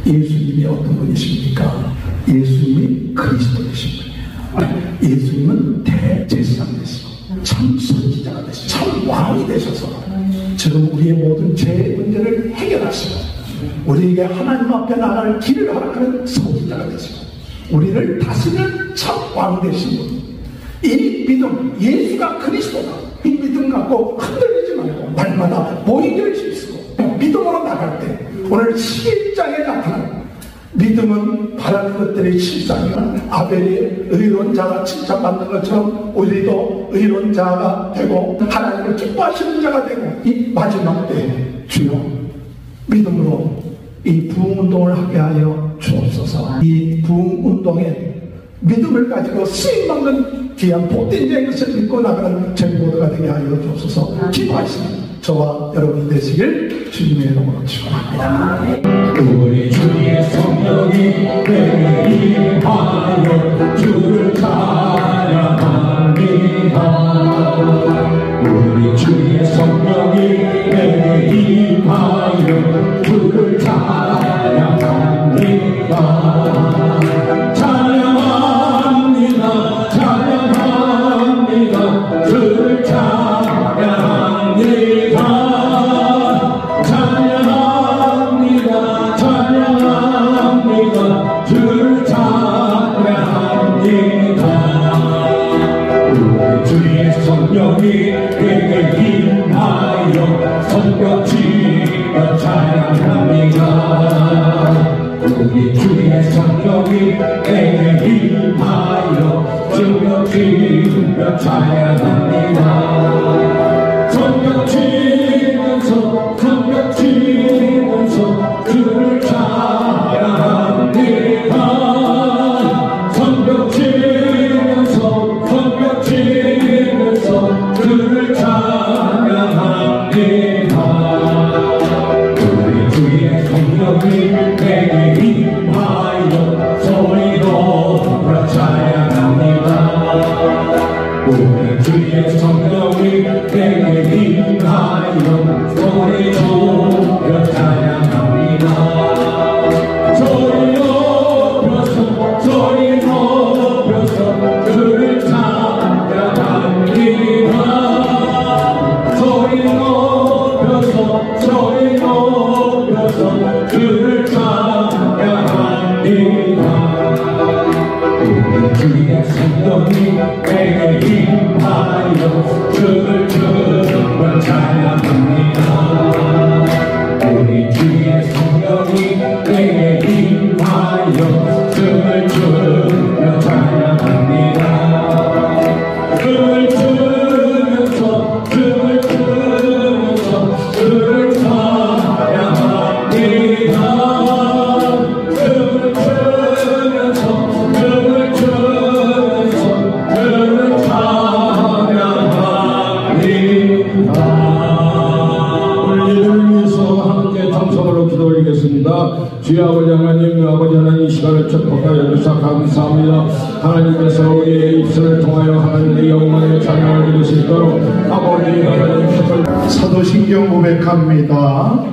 예수님이 어떤 분이십니까? 예수님이 그리스도이신 분이에요. 예수님은 대제사장이시고 참 선지자가 되시고 참 왕이 되셔서 지금 우리의 모든 죄 문제를 해결하시고 우리에게 하나님 앞에 나갈 길을 허락하는 선지자가 되시고 우리를 다스리는 참 왕 되신 분. 이 믿음, 예수가 그리스도다. 이 믿음 갖고 흔들리지 말고 날마다 보이기를 힘쓰고 믿음으로 나갈 때 오늘 11장에 나타난 믿음은 바라는 것들의 실상이야. 아벨이 의로운 자가 칭찬받는 것처럼 우리도 의로운 자가 되고 하나님을 기뻐하시는 자가 되고 이 마지막 때에 주여 믿음으로 이 부흥운동을 하게 하여 주옵소서. 이 부흥운동에 믿음을 가지고 쓰임받는 귀한 복된 자의 것을 믿고 나가는 저희 모두가 되게 하여 주옵소서. 기도하시는 저와 여러분이 되시길 주님의 이름으로 축원합니다. 우리 주의 성령이 내게 임하여 주를 찬양합니다. 우리 주의 성령이 내게 임하여 주를 찬양합니다. 찬양합니다. 찬양합니다. 주를 찬양합니다. 찬양합니다. 찬양합니다. 주를 찬양합니다. 우리 주의 성령이 내게 임하여 성벽지며 찬양합니다. 우리 주의 성령이 내게 임하여 성벽지며 찬양합니다. 성벽지면서 주를 찬양합니다. 성벽지면서 주를 찬양합니다. 우리 주의 성령이 내게 임하여 소리 높여 찬양합니다. 우리 주의 성령이 내게 임하여 소리 높여 찬양합니다. 소리 높여서 주를 찬양합니다. 소리 높여서 주를 찬양합니다. 우리 주의 성령이 내게 임하여 주를 찬양합니다. 우리 주의 성령이 내게 임하여 주를 찬양합니다. 주를 주면서 주를 찬양합니다. 주여 아버지 하나님, 아버지 하나님 이 시간을 축복하여 주셔서 감사합니다. 하나님께서 우리의 입술을 통하여 하나님의 영광의 찬양을 드릴 수 있도록 아버지 하나님 축복을. 사도신경 고백합니다.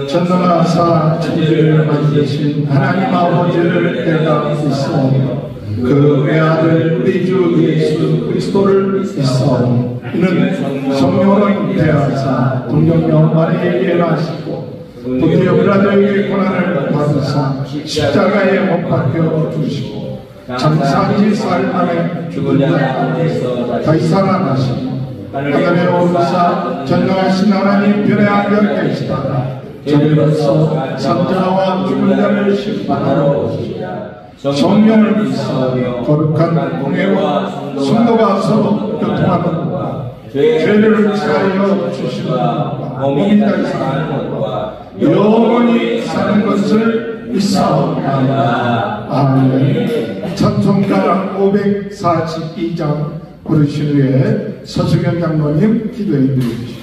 전능하사 천지를 만드신 하나님 아버지를 내가 믿사오며 그 외아들 우리 주 예수 그리스도를 믿사오며 이는 성령으로 잉태하사 동정녀 마리아에게 나시고 본디오 빌라도에게 고난을 받으사 십자가에 못 박혀 죽으시고 장사 7살 만에 죽은 자 가운데서 다시 살아나시고 하늘에 오르사 전능하신 하나님 별에 앉아 계시다가 저리로서 산자와 죽은 자를 심판하러 오시리라. 성령을 믿사오며 거룩한 공회와 성도가 서로 교통하는 죄를 사하여 주시는 것과 몸이까지 사는 것과 영원히 사는 것을 믿사옵나이다. 아멘. 찬송가 542장 부르신 후에 서수경 장로님 기도해 드리십시오.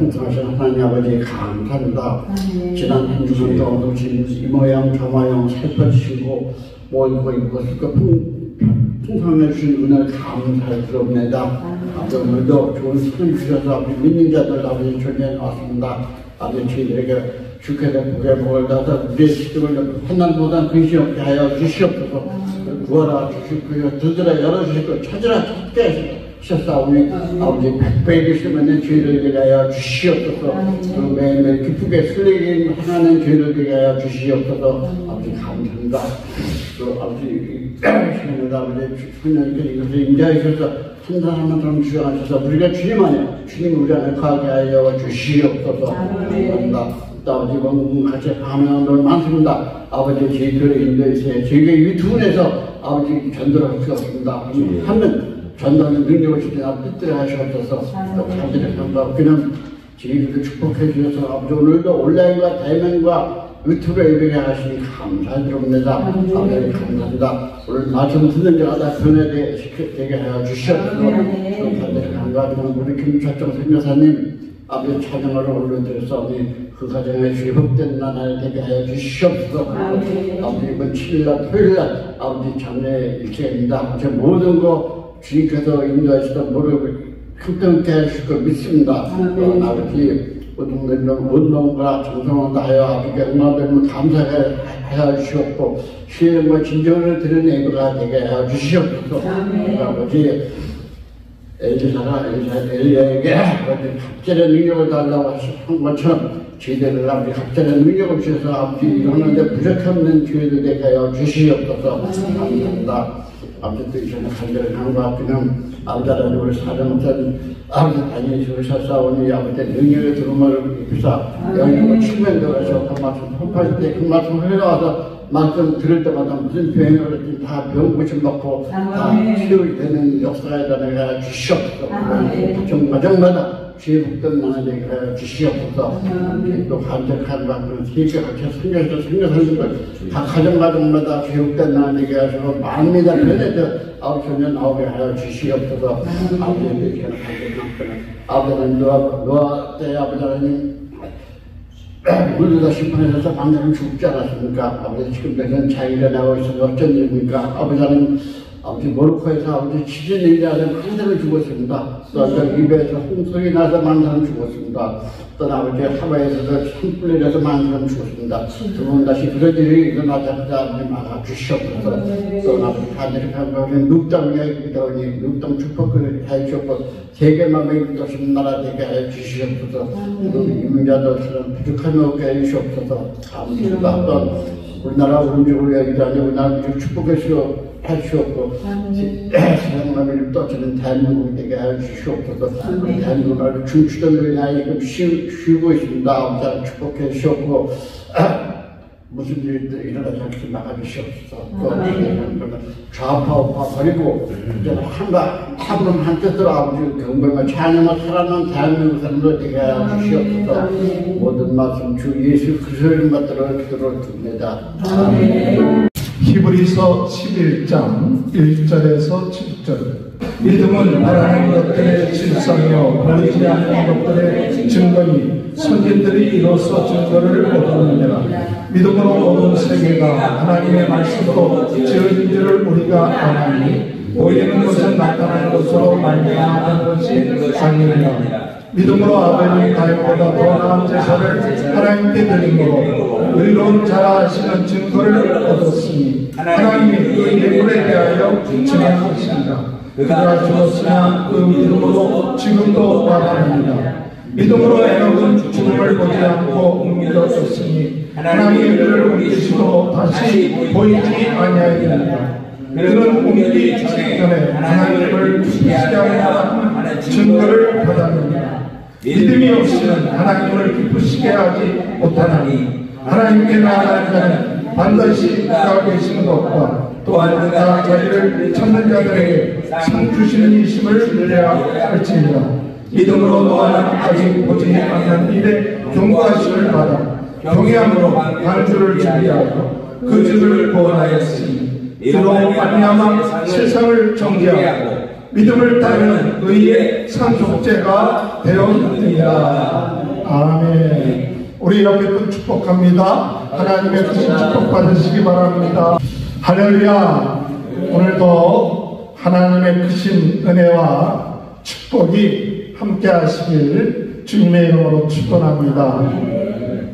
풍성하신 하나님 아버지 감사합니다. 지난 한 주간 동안 오신 이 모양 저 모양 살펴주시고 모이고 이것을 풍성해 주신 은혜를 감사를 드립니다. 아버지 오늘도 좋은 선을 주셔서 아버지 믿는 자들 아버지 존재해 왔습니다. 아버지 저희들에게 주께 된 복의 복을 받아서 우리의 시름을 환난보다 근심 없게 하여 주시옵소서. 구하라 주시고요, 두드라 열어주시고 찾으라 찾게 하셨사오니 아버지 백배에 계시면 죄를 대하여 주시옵소서. 매일매일 기쁘게 설레게 하나는 죄를 대하여 주시옵소서. 아버지 감사합니다. 또 아버지 시간에도 아버지 주님께 이것을 인자하셔서 한 사람처럼 주장하셔서 우리가 주님 안에 주님 우리 안에 거하게 하여 주시옵소서. 감사합니다. 아버지 같이 감사하는 분 많습니다. 아버지 저희들을 인도해주세요. 저희가 이 두 분에서 아버지 전도를 할 수 없습니다. 하면 전도하는 능력을 주시나 뜻대로 하시옵소서. 또 감사를 감사하고 그냥 저희들을 축복해 주셔서 아버지 오늘도 온라인과 대면과 유튜브 예배를 하시니 감사드립니다. 아버지 감사합니다. 오늘 말씀 듣는 자가 다 변화되게 하여 주시옵소서. 또 감사를 감사하고 우리 김철정 선교사님 아버지 찬양을 올려드렸사오니 그 가정에 회복된 나날 되게 하여 주시옵소서. 아버지 이번 7일날 토요일날 아버지 장례 일체입니다. 아버지 모든 거 주님께서 인도하시던 모르고 형통케 하실 거 믿습니다. 아버지 운동과 정성을 다하여 아버지께 응답되면 감사해 주시옵고 시험과 진정을 드리는 예배가 되게 하여 주시옵소서. 아버지 엘리야에게 갑절의 능력을 달라고 한 것처럼 저희들을 아버지 갑절의 능력을 주셔서 아버지 이러는데 부족함는 기회를 되게 하여 주시옵소서. 감사합니다. 아버지 또 이전에 간절히 간구하기는 아버지 하나님 우리 사정선 아버지 다니시 오셨사오니 아버지 능력의 두루마를 입사 영역을 측면들어서 그 말씀 통파할 때 그 말씀을 흘러와서 말씀 들을 때마다 무슨 병을 했든 다 병고침 받고 다 치료가 되는 역사가 일어나게 주시옵소서. 과정마다 죄복된 나라에 되게 주시옵소서. 또 간절한 만큼 세계 같이 생겨서는 각 가정마다 죄복된 나라에 되게 하시고 마음이 다 변해져 아홉 소년 나오게 하여 주시옵소서. 아버지에게 아버지 하나님 노아 때 아버지 하나님 물르다 심판하셔서 방금 죽지 않았습니까? 아버지 지금 되는 자기가 나오고 있어서 어쩐 일입니까? 아버지 하나님 아버지 모로코에서 아버지 지진 일이라서 한 사람을 죽었습니다. 또 리비아에서 홍수가 나서 많은 사람 죽었습니다. 또 아버지 하와이에서 산불이 나서 많은 사람 죽었습니다. 두 번 다시 그런 일이 일어나자마자 아버지 막아 주시옵소서. 또 아버지 하늘의 평강에 눅땅 이야기다오니 눅땅 축복을 해 주셨고 세계만의 믿으신 나라 되게 해 주시옵소서. 또 이민자들처럼 부족함이 없게 해 주시옵소서. 감사합니다. 또 우리나라 오른쪽으로 이야기하니 우리나라 축복해 주시옵고 세상만을 떠지는 대한민국 되게 해 주시옵소서. 대한민국을 춤추던 나이금 쉬고 있습니다. 아버지 축복해 주시옵고 무슨 일들이 일어나지 않게 막아주시옵소서. 또 좌파 우파 버리고 이제 한번 한 뜻으로 아버지 경배와 찬양을 사랑하는 대한민국 사람들 되게 해 주시옵소서. 모든 말씀 주 예수 그리스도를 받들어 기도를 듭니다. 히브리서 11장 1절에서 7절. 믿음은 바라는 것들의 실상이요 보이지 않는 것들의 증거니 선진들이 이로써 증거를 얻었느니라. 믿음으로 온 세계가 하나님의 말씀으로 지은 줄을 우리가 아나니 보이는 것은 나타나는 것으로 말미암은 것이 아니니라. 믿음으로 아벨이 가인보다 더 나은 제사를 하나님께 드림으로 의로운 자라 하시는 증거를 얻었으니 하나님이 그 예물에 대하여 증언하십니다. 그가 죽었으나 그 믿음으로 지금도 말합니다. 믿음으로 에녹은 죽음을 보지 않고 옮겨졌으니 하나님이 그를 옮기시고 다시 보이지 아니하였느니라. 그는 옮기기 전에 하나님을 기쁘시게 하는 증거를 받았느니라. 믿음이 없이는 하나님을 기쁘시게 하지 못하나니 하나님께 나아가는 자는 반드시 그가 계시는 것과 또한 그가 자기를 찾는 자들에게 상 주시는 이심을 믿어야 할지니라. 믿음으로 노아는 아직 보지 않는 일에 경고하심을 받아 경외함으로 방주를 준비하고 그 집을 구원하였으니 이로 말미암아 세상을 정죄하고 믿음을 따르는 의의 상속제가 되었느니라. 아멘. 우리 옆에 분 축복합니다. 하나님의 크신 축복 받으시기 바랍니다. 할렐루야. 오늘도 하나님의 크신 은혜와 축복이 함께 하시길 주님의 이름으로 축원합니다.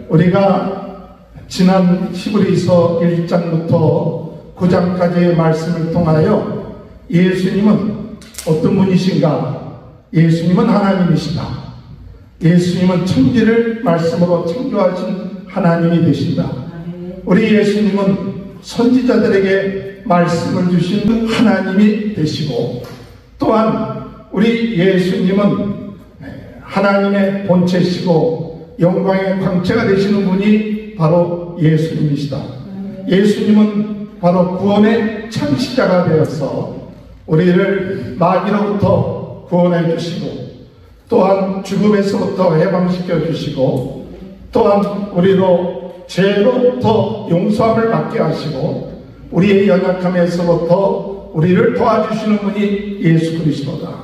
우리가 지난 히브리서 1장부터 9장까지의 말씀을 통하여 예수님은 어떤 분이신가? 예수님은 하나님이시다. 예수님은 천지를 말씀으로 창조하신 하나님이 되신다. 우리 예수님은 선지자들에게 말씀을 주신 하나님이 되시고, 또한 우리 예수님은 하나님의 본체시고 영광의 광채가 되시는 분이 바로 예수님이시다. 예수님은 바로 구원의 창시자가 되어서 우리를 마귀로부터 구원해 주시고, 또한 죽음에서부터 해방시켜 주시고, 또한 우리로 죄로부터 용서함을 받게 하시고, 우리의 연약함에서부터 우리를 도와주시는 분이 예수 그리스도다.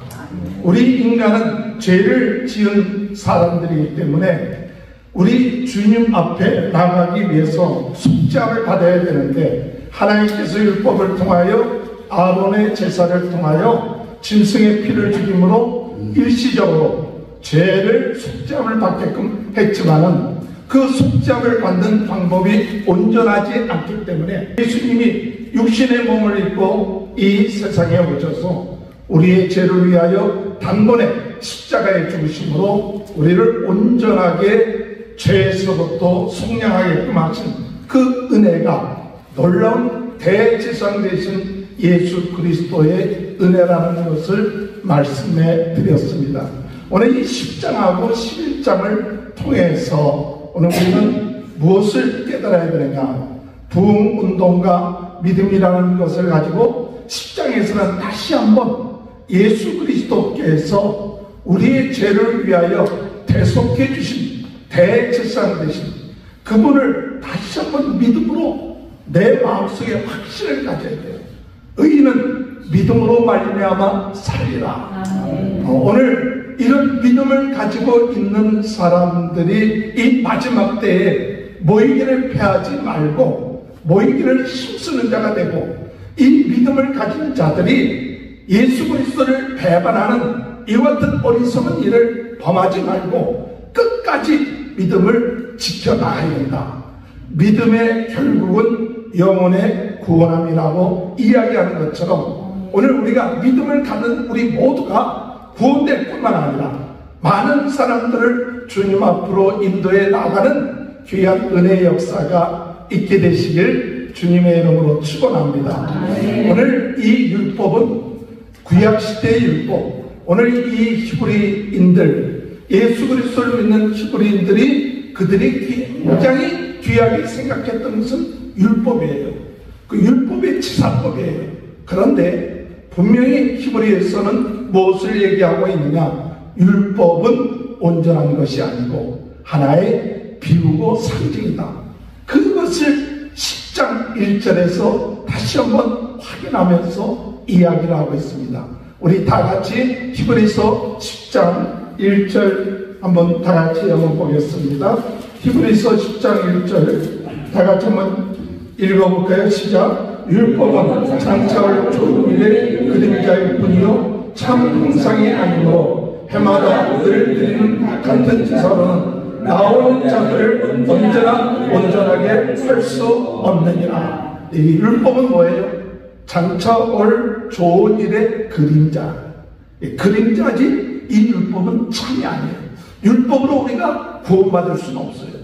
우리 인간은 죄를 지은 사람들이기 때문에 우리 주님 앞에 나가기 위해서 속죄함을 받아야 되는데, 하나님께서 율법을 통하여 아론의 제사를 통하여 짐승의 피를 죽임으로 일시적으로 죄를 속죄함을 받게끔 했지만은 그 속죄함을 받는 방법이 온전하지 않기 때문에 예수님이 육신의 몸을 입고 이 세상에 오셔서 우리의 죄를 위하여 단번에 십자가에 죽으심으로 우리를 온전하게 죄에서부터 속량하게끔 하신 그 은혜가 놀라운 대제사장 되신 예수 그리스도의 은혜라는 것을 말씀해 드렸습니다. 오늘 이 10장하고 11장을 통해서 오늘 우리는 무엇을 깨달아야 되느냐? 부흥운동과 믿음이라는 것을 가지고 10장에서는 다시 한번 예수 그리스도께서 우리의 죄를 위하여 대속해 주신 대제사장 되신 그분을 다시 한번 믿음으로 내 마음속에 확신을 가져야 돼요. 의인은 믿음으로 말미암아 살리라. 오늘 이런 믿음을 가지고 있는 사람들이 이 마지막 때에 모이기를 패하지 말고 모이기를 힘쓰는 자가 되고, 이 믿음을 가진 자들이 예수 그리스도를 배반하는 이와 같은 어리석은 일을 범하지 말고 끝까지 믿음을 지켜나가야 된다. 믿음의 결국은 영혼의 구원함이라고 이야기하는 것처럼 오늘 우리가 믿음을 갖는 우리 모두가 구원될 뿐만 아니라 많은 사람들을 주님 앞으로 인도해 나가는 귀한 은혜의 역사가 있게 되시길 주님의 이름으로 축원합니다. 오늘 이 율법은 구약시대의 율법, 오늘 이 히브리인들, 예수 그리스도를 믿는 히브리인들이 그들이 굉장히 귀하게 생각했던 것은 율법이에요. 그 율법의 치사법이에요. 그런데 분명히 히브리에서는 무엇을 얘기하고 있느냐? 율법은 온전한 것이 아니고 하나의 비유고 상징이다. 그것을 10장 1절에서 다시 한번 확인하면서 이야기를 하고 있습니다. 우리 다 같이 히브리서 10장 1절 한번 다 같이 한번 보겠습니다. 히브리서 10장 1절 다 같이 한번 읽어볼까요? 시작. 율법은 장차올 좋은 일의 그림자일 뿐이요 참 형상이 아니므로 해마다 늘 드리는 같은 제사로는 나오는 자들을 언제나 온전하게 할 수 없느니라. 이 율법은 뭐예요? 장차올 좋은 일의 그림자. 그림자지 이 율법은 참이 아니에요. 율법으로 우리가 구원받을 수는 없어요.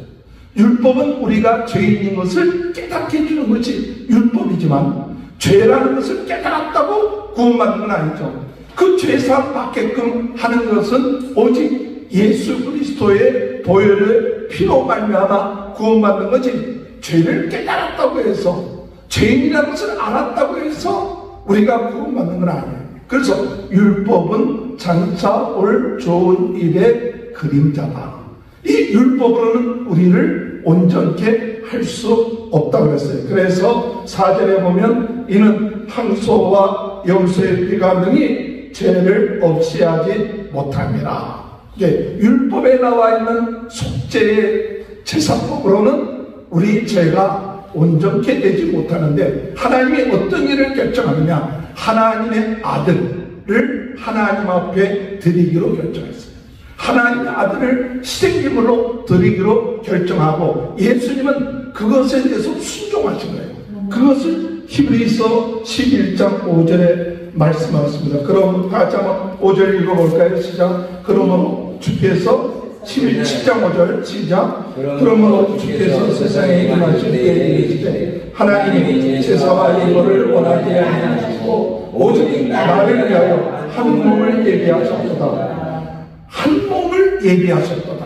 율법은 우리가 죄인인 것을 깨닫게 해주는 것이 율법이지만 죄라는 것을 깨달았다고 구원받는 건 아니죠. 그 죄사함 받게끔 하는 것은 오직 예수 그리스도의 보혈의 피로 말미암아 구원받는 거지, 죄를 깨달았다고 해서 죄인이라는 것을 알았다고 해서 우리가 구원받는 건 아니에요. 그래서 율법은 장차 올 좋은 일의 그림자다. 이 율법으로는 우리를 온전케 할 수 없다고 그랬어요. 그래서 4절에 보면 이는 항소와 염소의 피가 능히 죄를 없이 하지 못합니다. 율법에 나와 있는 속죄의 제사법으로는 우리 죄가 온전케 되지 못하는데, 하나님이 어떤 일을 결정하느냐, 하나님의 아들을 하나님 앞에 드리기로 결정했어요. 하나님의 아들을 희생제물로 드리기로 결정하고, 예수님은 그것에 대해서 순종하신 거예요. 그것을 히브리서 11장 5절에 말씀하셨습니다. 그럼 다시 한번 5절 읽어볼까요? 시작. 그러므로 주께서 17장 5절 시작. 그러므로 주께서 세상에 임하실 때에 이르시되 하나님이 제사와 예물을 원하지 아니하시고 오직 나를 위하여 한 몸을 예비하셨도다. 한 몸을 예비하셨도다.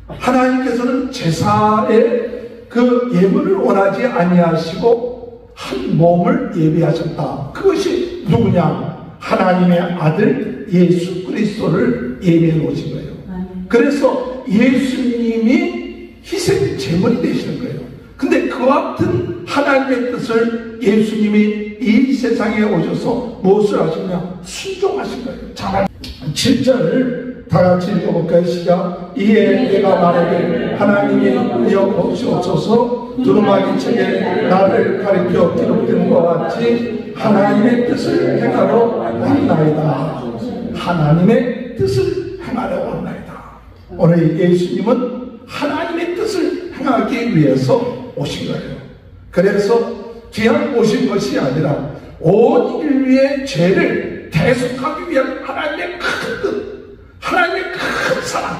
하나님께서는 제사의 그 예물을 원하지 아니하시고 한 몸을 예비하셨다. 그것이 누구냐? 하나님의 아들 예수 그리스도를 예비해 놓으신 거예요. 그래서 예수님이 희생 제물이 되시는 거예요. 근데 그와 같은 하나님의 뜻을 예수님이 이 세상에 오셔서 무엇을 하시냐? 순종하신 거예요. 자, 7절을 다 같이 읽어볼까요? 시작. 이에 내가 말하길 하나님이 여보시옵소서 두루마기 책에 나를 가리켜 기록된 것과 같이 하나님의 뜻을 행하러 왔나이다. 하나님의 뜻을 행하러 왔나이다. 오늘 예수님은 하나님의 뜻을 행하기 위해서 오신 거예요. 그래서 그냥 오신 것이 아니라 온 인류의 죄를 대속하기 위한 하나님의 큰 뜻, 하나님의 큰 사랑,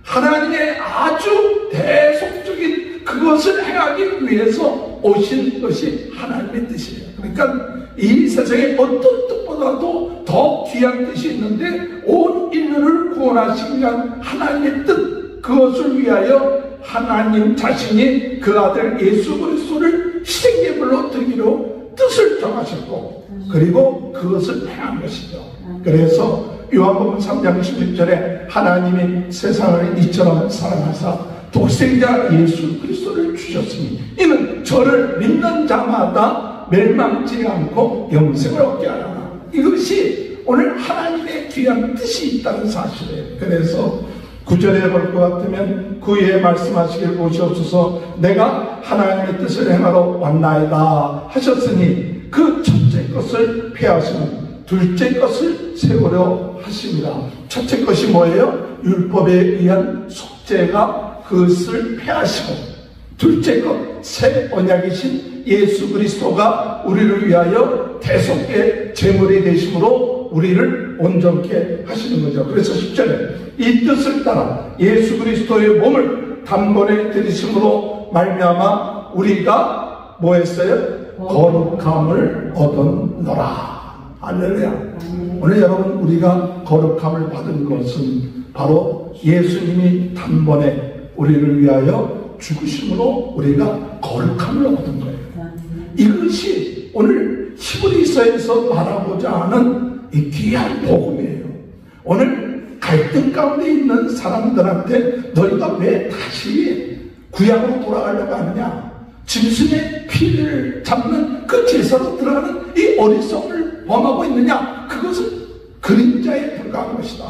하나님의 아주 대속적인 그것을 행하기 위해서 오신 것이 하나님의 뜻이에요. 그러니까 이 세상에 어떤 뜻보다도 더 귀한 뜻이 있는데, 온 인류를 구원하시기 위한 하나님의 뜻, 그것을 위하여 하나님 자신이 그 아들 예수 그리스도를 희생제물로 드리기로 뜻을 정하셨고, 그리고 그것을 행한 것이죠. 그래서 요한복음 3장 16절에 하나님이 세상을 이처럼 사랑하사 독생자 예수 그리스도를 주셨으니 이는 저를 믿는 자마다 멸망치 않고 영생을 얻게 하라. 이것이 오늘 하나님의 귀한 뜻이 있다는 사실이에요. 그래서 9절에 볼 것 같으면 그에 말씀하시길 보시옵소서 내가 하나님의 뜻을 행하러 왔나이다 하셨으니 그 첫째 것을 폐하시는 둘째 것을 세우려 하십니다. 첫째 것이 뭐예요? 율법에 의한 속죄가 그것을 폐하시고, 둘째 것, 새 언약이신 예수 그리스도가 우리를 위하여 대속의 제물이 되심으로 우리를 온전케 하시는 거죠. 그래서 10절에 이 뜻을 따라 예수 그리스도의 몸을 단번에 들이심으로 말미암아 우리가 뭐 했어요? 거룩함을 얻었노라. 할렐루야. 오늘 여러분, 우리가 거룩함을 받은 것은 바로 예수님이 단번에 우리를 위하여 죽으심으로 우리가 거룩함을 얻은 거예요. 이것이 오늘 히브리서에서 말하고자 하는 이 귀한 복음이에요. 오늘 갈등 가운데 있는 사람들한테 너희가 왜 다시 구약으로 돌아가려고 하느냐, 짐승의 피를 잡는 그 제사로 들어가는 이 어리석음을 범하고 있느냐, 그것은 그림자에 불과한 것이다.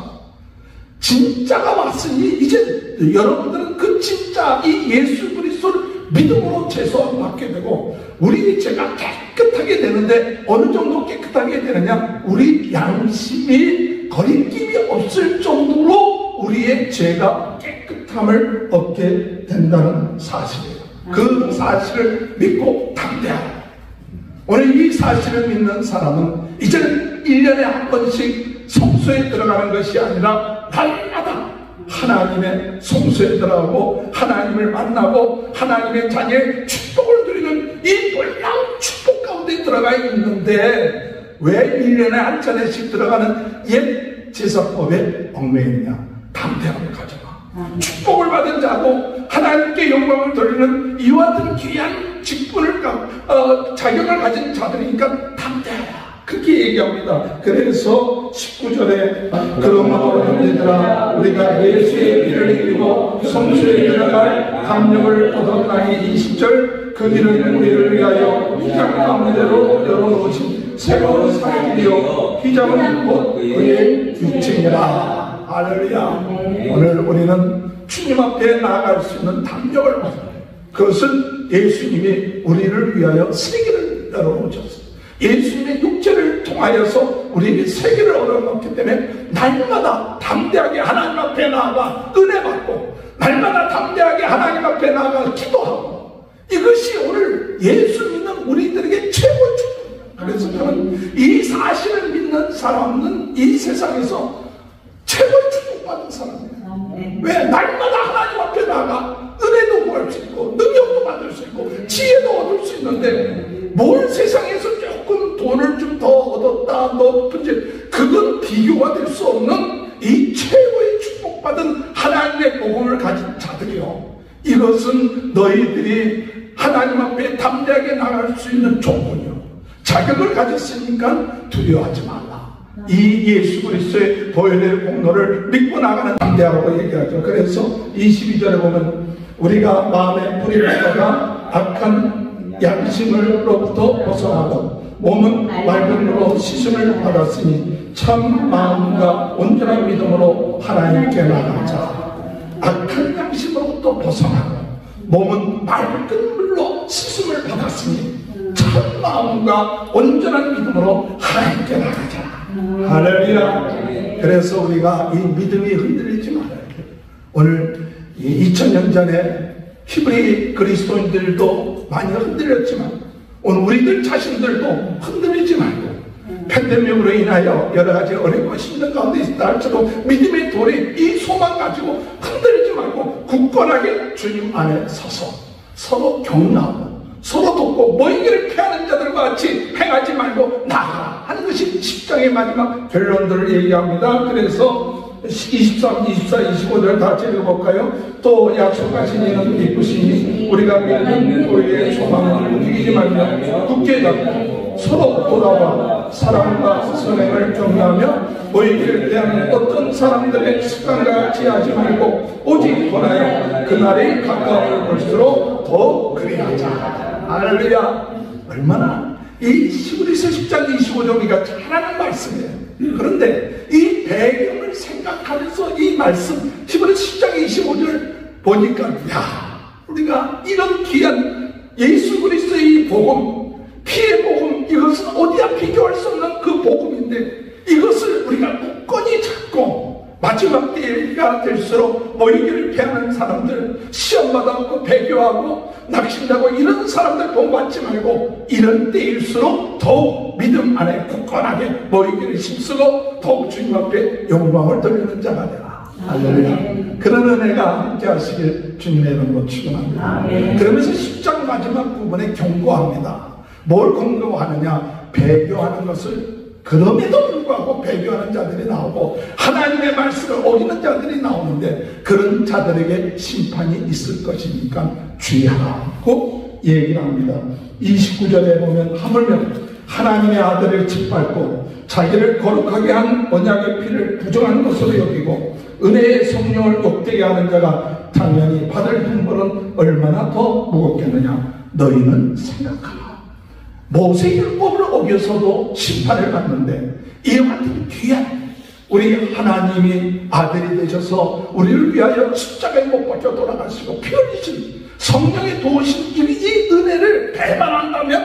진짜가 왔으니 이제 여러분들은 그 진짜 이 예수 그리스도를 믿음으로 제사함 받게 되고, 우리 죄가 깨끗하게 되는데 어느 정도 깨끗하게 되느냐, 우리 양심이 거리낌이 없을 정도로 우리의 죄가 깨끗함을 얻게 된다는 사실이에요. 그 사실을 믿고 담대하라. 오늘 이 사실을 믿는 사람은 이제는 1년에 한 번씩 성소에 들어가는 것이 아니라 날마다 하나님의 성소에 들어가고 하나님을 만나고 하나님의 자녀의 축복을 누리는 이 놀라운 축복 가운데 들어가 있는데, 왜 1년에 한 차례씩 들어가는 옛 제사법에 얽매이느냐? 담대함을 가져라. 축복을 받은 자고 하나님께 영광을 돌리는 이와 같은 귀한 직분을 자격을 가진 자들이니까 담대하라. 그렇게 얘기합니다. 그래서 19절에 그러므로 형제들아 우리가 예수의 피를 흘리고 성소에 들어갈 담력을 얻었나니, 20절 그 길은 우리를 위하여 휘장 가운데로 열어놓으신 새로운 살길이요 휘장은 곧 그의 육체니라. 할렐루야. 오늘 우리는 주님 앞에 나아갈 수 있는 담력을 받아요. 그것은 예수님이 우리를 위하여 세계를 열어놓으셨어요. 예수님의 육체를 통하여서 우리에게 세계를 얻어놓기 때문에 날마다 담대하게 하나님 앞에 나아가 은혜 받고, 날마다 담대하게 하나님 앞에 나아가 기도하고, 이것이 오늘 예수 믿는 우리들에게 최고의 축복입니다. 그래서 저는 이 사실을 믿는 사람은 이 세상에서 최고의 축복받은 사람이에요. 왜? 날마다 하나님 앞에 나아가 은혜도 구할 수 있고 능력도 받을 수 있고 지혜도 얻을 수 있는데, 뭘 세상에서 조금 돈을 좀 더 얻었다 높은지, 그건 비교가 될 수 없는 이 최고의 축복받은 하나님의 복음을 가진 자들이요, 이것은 너희들이 하나님 앞에 담대하게 나갈 수 있는 조건이요, 자격을 가졌으니까 두려워하지 말라. 이 예수 그리스도의 보혈의 공로를 믿고 나가는 담대하라고 얘기하죠. 그래서 22절에 보면 우리가 마음에 불이 나다가 악한 양심으로부터 벗어나고 몸은 맑은 물로 씻음을 받았으니 참 마음과 온전한 믿음으로 하나님께 나가자. 악한 양심으로부터 벗어나고 몸은 맑은 물로 씻음을 받았으니 참 마음과 온전한 믿음으로 하나님께 나가자. 할렐루야. 그래서 우리가 이 믿음이 흔들리지 말아야 돼요. 오늘 2000년 전에 히브리 그리스도인들도 많이 흔들렸지만 오늘 우리들 자신들도 흔들리지 말고, 팬데믹으로 인하여 여러 가지 어렵고 힘든 가운데 있다 할지라도 믿음의 돌이 이 소망 가지고 흔들리지 말고 굳건하게 주님 안에 서서 서로 격려하고 서로 돕고 모이기를 피하는 자들과 같이 행하지 말고 나아가 하는 것이 10장의 마지막 결론들을 얘기합니다. 그래서 23, 24, 25절 다 읽어볼까요? 또 약속하신 이는 기쁘시니 우리가 믿는 우리의 소망을 움직이지 말며 굳게 잡고 서로 돌아와 사랑과 선행을 격려하며 모이기를 대하는 어떤 사람들의 습관과 같이 하지 말고 오직 권하여 그날이 가까움을 볼수록 더 그리하자. 할렐루야. 얼마나 이 히브리서 10장 25절 우리가 잘 아는 말씀이에요. 그런데 이 배경을 생각하면서 이 말씀 히브리서 10장 25절 보니까, 야, 우리가 이런 귀한 예수 그리스도의 이 복음, 피의 복음, 이것은 어디야 비교할 수 없는 그 복음인데, 이것을 우리가 굳건히 잡고 마지막 때가 될수록 모이기를 피하는 사람들, 시험받아갖고 배교하고 낙심하고 이런 사람들 본받지 말고, 이런 때일수록 더욱 믿음 안에 굳건하게 모이기를 힘쓰고 더욱 주님 앞에 영광을 돌리는 자가 되라. 할렐루야. 그런 은혜가 함께 하시길 주님의 이름으로 축원합니다. 그러면서 10장 마지막 부분에 경고합니다. 뭘 경고하느냐? 배교하는 것을, 그럼에도 불구하고 배교하는 자들이 나오고 하나님의 말씀을 어기는 자들이 나오는데 그런 자들에게 심판이 있을 것이니까 주의하라고 얘기를 합니다. 29절에 보면 하물며 하나님의 아들을 짓밟고 자기를 거룩하게 한 언약의 피를 부정한 것으로 여기고 은혜의 성령을 욕되게 하는 자가 당연히 받을 형벌은 얼마나 더 무겁겠느냐. 너희는 생각하라. 모세율법을 어겨서도 심판을 받는데 이와 같은 귀한 우리 하나님이 아들이 되셔서 우리를 위하여 십자가에 못 박혀 돌아가시고 피 흘리신 성령의 도우신 이 은혜를 배반한다면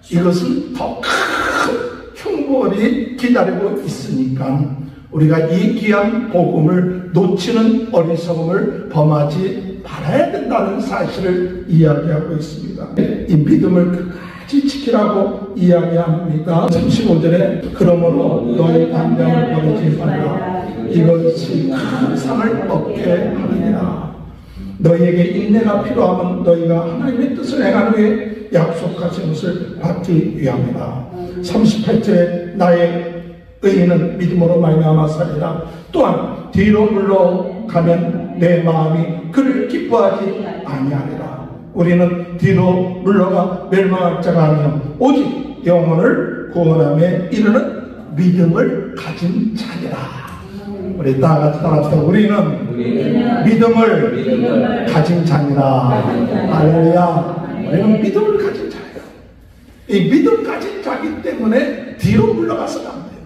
이것은 더 큰 형벌이 기다리고 있으니까 우리가 이 귀한 복음을 놓치는 어리석음을 범하지 말아야 된다는 사실을 이야기하고 있습니다. 이 믿음을 끝까지 지키라고 이야기합니다. 35절에 그러므로 너희 담력을 버리지 말라. 이것이 큰 상을 얻게 하느니라. 너희에게 인내가 필요하면 너희가 하나님의 뜻을 행한 후에 약속하신 것을 받기 위함이다. 38절에 나의 의인은 믿음으로 말미암아 살리라. 또한 뒤로 물러가면 내 마음이 그를 기뻐하지 아니하리라. 우리는 뒤로 물러가 멸망할 자가 아니요 오직 영혼을 구원함에 이르는 믿음을 가진 자니라. 우리 다 같이 따라합시다. 우리는 믿음을 가진 자니라. 할렐루야. 우리는 믿음을 가진 자예요. 이 믿음 가진 자기 때문에 뒤로 물러가서는 안 돼요.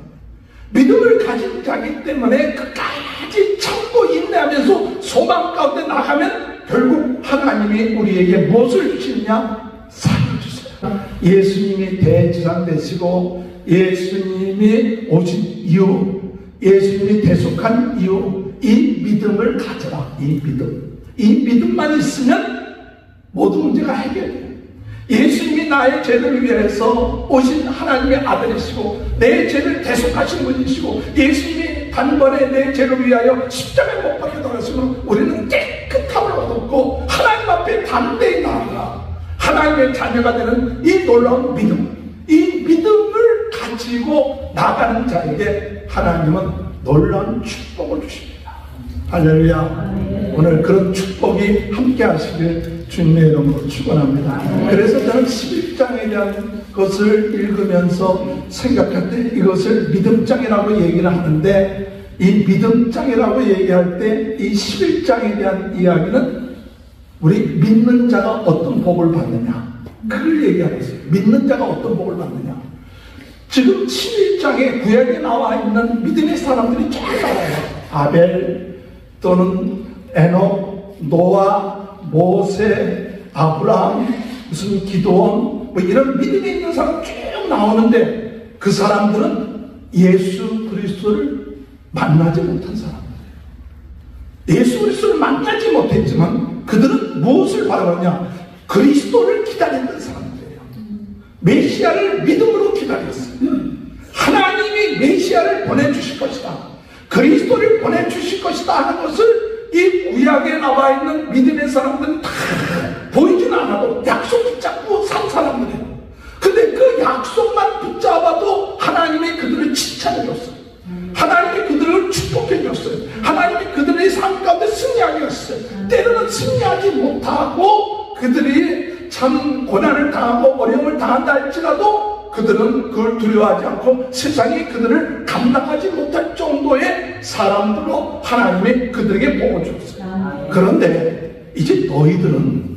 믿음을 가진 자기 때문에 끝까지 참고 인내하면서 소망 가운데 나가면 결국 하나님이 우리에게 무엇을 주시느냐? 상을 주세요. 예수님이 대제사장 되시고 예수님이 오신 이유, 예수님이 대속한 이유, 이 믿음을 가져라. 이 믿음만 있으면 모든 문제가 해결돼요. 예수님이 나의 죄를 위해서 오신 하나님의 아들이시고 내 죄를 대속하신 분이시고 예수님이 단번에 내 죄를 위하여 십자가에 못 박혀 돌아가시면 우리는 깨끗함을 얻었고 하나님 앞에 담대히 나아가 하나님의 자녀가 되는 이 놀라운 믿음, 이 믿음을 가지고 나가는 자에게 하나님은 놀라운 축복을 주십니다. 할렐루야. 오늘 그런 축복이 함께 하시길 주님의 이름으로 축원합니다. 그래서 저는 11장에 대한 것을 읽으면서 생각할 때 이것을 믿음장이라고 얘기를 하는데, 이 믿음장이라고 얘기할 때 이 11장에 대한 이야기는 우리 믿는 자가 어떤 복을 받느냐, 그걸 얘기하고 있어요. 믿는 자가 어떤 복을 받느냐. 지금 11장에 구약에 나와 있는 믿음의 사람들이 쫙 나와요. 아벨 또는 에녹, 노아, 모세, 아브라함, 무슨 기도원, 뭐 이런 믿음이 있는 사람 쭉 나오는데 그 사람들은 예수 그리스도를 만나지 못한 사람들이에요. 예수 그리스도를 만나지 못했지만 그들은 무엇을 바라느냐? 그리스도를 기다렸던 사람들이에요. 메시아를 믿음으로 기다렸어요. 하나님이 메시아를 보내주실 것이다, 그리스도를 보내주실 것이다 하는 것을 이 구약에 나와 있는 믿음의 사람들은 다 보이진 않아도 약속 붙잡고 산 사람들이에요. 근데 그 약속만 붙잡아도 하나님이 그들을 칭찬해 줬어요. 하나님이 그들을 축복해 줬어요. 하나님이 그들의 삶 가운데 승리하게 했어요. 때로는 승리하지 못하고 그들이 참 고난을 당하고 어려움을 당한다 할지라도 그들은 그걸 두려워하지 않고 세상이 그들을 감당하지 못할 정도의 사람들로 하나님이 그들에게 복을 줬어요. 그런데 이제 너희들은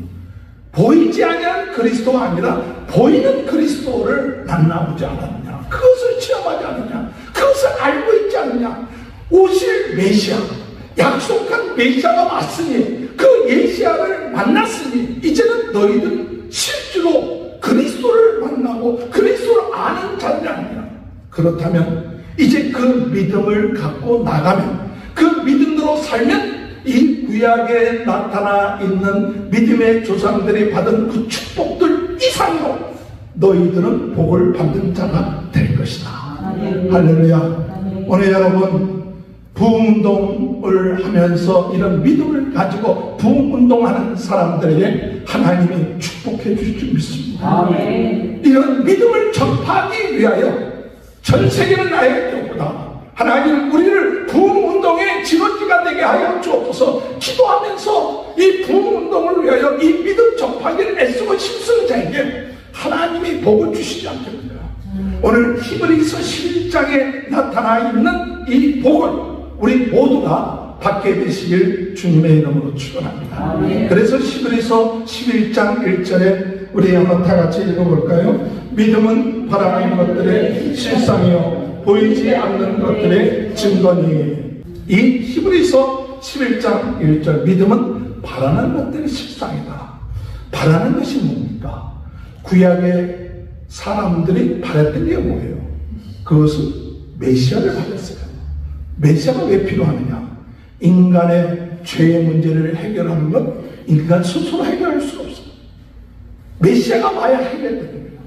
보이지 아니한 그리스도가 아니라 보이는 그리스도를 만나보지 않았느냐, 그것을 체험하지 않느냐, 그것을 알고 있지 않느냐. 오실 메시아, 약속한 메시아가 왔으니 그 메시아를 만났으니 이제는 너희들은 실제로 그리스도를 만나고 그리스도를 아는 자들이 아니냐. 그렇다면 이제 그 믿음을 갖고 나가면, 그 믿음으로 살면 이 구약에 나타나 있는 믿음의 조상들이 받은 그 축복들 이상으로 너희들은 복을 받는 자가 될 것이다. 할렐루야. 오늘 여러분 부흥운동을 하면서 이런 믿음을 가지고 부흥운동하는 사람들에게 하나님이 축복해 주실 줄 믿습니다. 이런 믿음을 전파하기 위하여 전 세계는 나의 교구다. 하나님 우리를 부흥운동의 지원지가 되게 하여 주옵소서. 기도하면서 이 부흥운동을 위하여 이 믿음 전파기를 애쓰고 힘쓰는 자에게 하나님이 복을 주시지 않겠느냐. 오늘 히브리서 11장에 나타나 있는 이 복을 우리 모두가 받게 되시길 주님의 이름으로 축원합니다. 그래서 히브리서 11장 1절에 우리 한번 다 같이 읽어볼까요? 믿음은 바라는 것들의 실상이요 보이지 않는 것들의 증거니. 이 히브리서 11장 1절, 믿음은 바라는 것들의 실상이다. 바라는 것이 뭡니까? 구약의 사람들이 바랬던 게 뭐예요? 그것은 메시아를 바랬어요. 메시아가 왜 필요하느냐? 인간의 죄의 문제를 해결하는 것 인간 스스로 해결할 수가 없어요. 메시아가 와야 해결됩니다.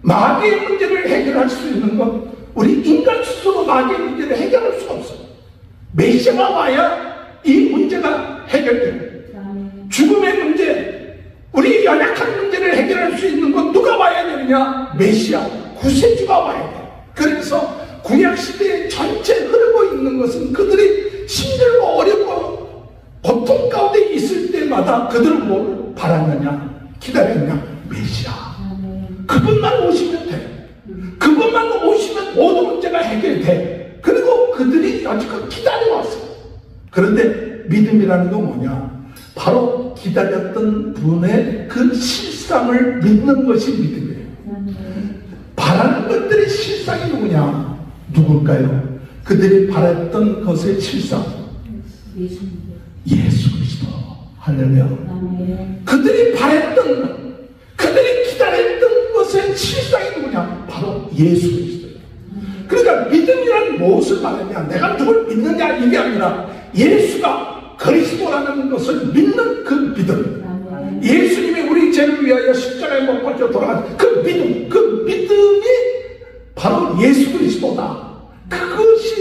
마귀의 문제를 해결할 수 있는 것 우리 인간 스스로 마귀의 문제를 해결할 수가 없어요. 메시아가 와야 이 문제가 해결돼요. 죽음의 문제, 우리 연약한 문제를 해결할 수 있는 건 누가 와야 되느냐? 메시아, 구세주가 와야 돼요. 그래서 구약시대에 전체 흐르고 있는 것은 그들이 힘들고 어렵고 고통 가운데 있을 때마다 그들은 뭘 바랐느냐, 기다렸느냐? 메시아. 그분만 오시면 돼. 그분만 오시면 모든 문제가 해결돼. 그리고 그들이 여지껏 기다려왔어요. 그런데 믿음이라는 건 뭐냐? 바로 기다렸던 분의 그 실상을 믿는 것이 믿음이에요. 바라는 것들의 실상이 누구냐? 누굴까요? 그들이 바랬던 것의 실상, 예수 그리스도. 할렐루야. 그들이 바랬던, 그들이 기다렸던 것의 실상이 누구냐? 바로 예수 그리스도예요. 그러니까 믿음이란 무엇을 말하냐? 내가 누굴 믿느냐 이게 아니라 예수가 그리스도라는 것을 믿는 그 믿음. 예수님이 우리 죄를 위하여 십자가에 못 박혀 돌아간 그 믿음, 그 믿음이 바로 예수 그리스도다. 그것이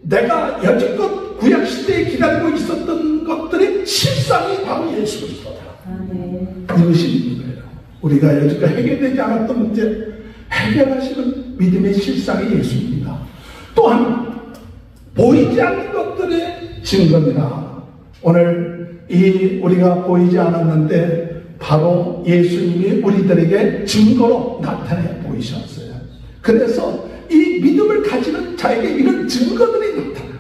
내가 여지껏 구약시대에 기다리고 있었던 것들의 실상이 바로 예수 그리스도다. 이것이 믿음이에요. 우리가 여지껏 해결되지 않았던 문제 해결하시는 믿음의 실상이 예수입니다. 또한 보이지 않는 것들의 증거입니다. 오늘 우리가 보이지 않았는데 바로 예수님이 우리들에게 증거로 나타내 보이셨어요. 그래서 이 믿음을 가지는 자에게 이런 증거들이 나타나요.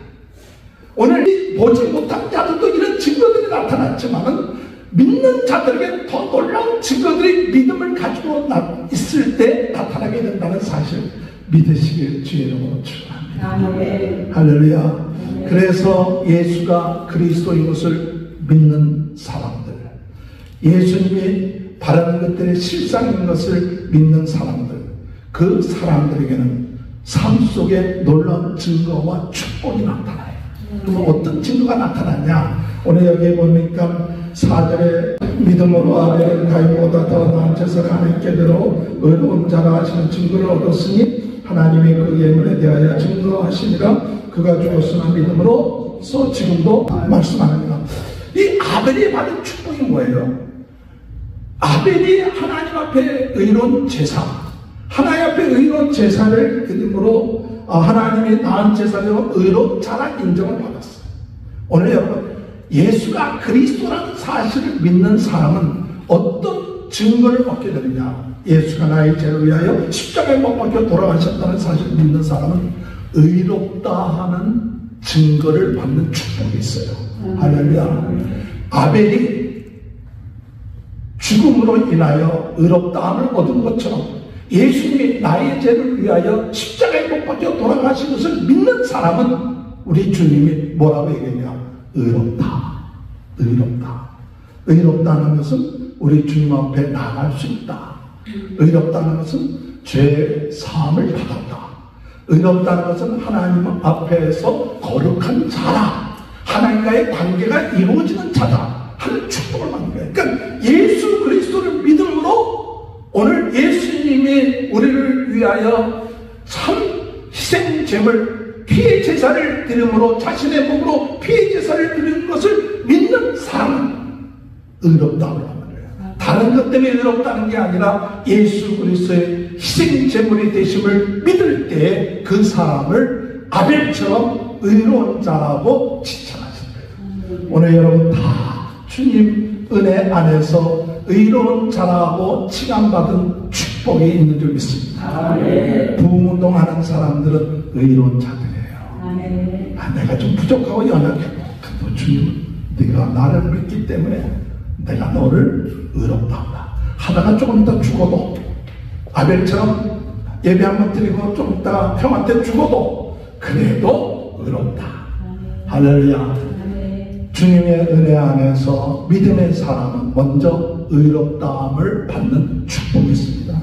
오늘 보지 못한 자들도 이런 증거들이 나타났지만은 믿는 자들에게 더 놀라운 증거들이 믿음을 가지고 있을 때 나타나게 된다는 사실 믿으시길 주의 이름으로 축원합니다. 할렐루야. 그래서 예수가 그리스도인 것을 믿는 사람들, 예수님이 바라는 것들의 실상인 것을 믿는 사람들, 그 사람들에게는 삶 속에 놀라운 증거와 축복이 나타나요. 그럼 어떤 증거가 나타나냐? 오늘 여기에 보니까 4절에 믿음으로 아벨은 가인보다 더 나은 제사를 하나님께 드려 의로운 자라 하시는 증거를 얻었으니 하나님의 그 예물에 대하여 증거하시니라. 그가 죽었으나 믿음으로서 지금도 말씀합니다. 이 아벨이 받은 축복이 뭐예요? 아벨이 하나님 앞에 의로운 제사, 하나님 앞에 의로운 제사를 드림으로 하나님의 나은 제사로 의로운 자라 인정을 받았어요. 오늘 여러분, 예수가 그리스도라는 사실을 믿는 사람은 어떤 증거를 얻게 되느냐? 예수가 나의 죄를 위하여 십자가에 못 박혀 돌아가셨다는 사실을 믿는 사람은 의롭다 하는 증거를 받는 축복이 있어요. 할렐루야. 아벨이 죽음으로 인하여 의롭다함을 얻은 것처럼 예수님이 나의 죄를 위하여 십자가에 못 박혀 돌아가신 것을 믿는 사람은 우리 주님이 뭐라고 얘기했냐? 의롭다. 의롭다. 의롭다는 것은 우리 주님 앞에 나갈 수 있다. 의롭다는 것은 죄 사함을 받았다. 의롭다는 것은 하나님 앞에서 거룩한 자다. 하나님과의 관계가 이루어지는 자다 하는 축복을 받는 거예요. 그러니까 예수 그리스도를 믿음으로 오늘 예수님이 우리를 위하여 참 희생제물 피의 제사를 드림으로 자신의 몸으로 피의 제사를 드리는 것을 믿는 사람은 의롭다고 하는 거예요. 다른 것 때문에 의롭다는 게 아니라 예수 그리스도의 희생제물이 되심을 믿을 때 그 사람을 아벨처럼 의로운 자라고 칭찬하신 거예요. 오늘 여러분 다 주님 은혜 안에서 의로운 자라고 칭함받은 축복이 있는 줄 믿습니다. 부흥운동하는 사람들은 의로운 자들이에요. 내가 좀 부족하고 연약해. 그래도 주님 네가 나를 믿기 때문에 내가 너를 의롭다 한다. 하다가 조금 더 죽어도 아벨처럼 예배 한번 드리고 좀 있다가 형한테 죽어도 그래도 의롭다. 할렐루야. 주님의 은혜 안에서 믿음의 사람은 먼저 의롭다함을 받는 축복이 있습니다.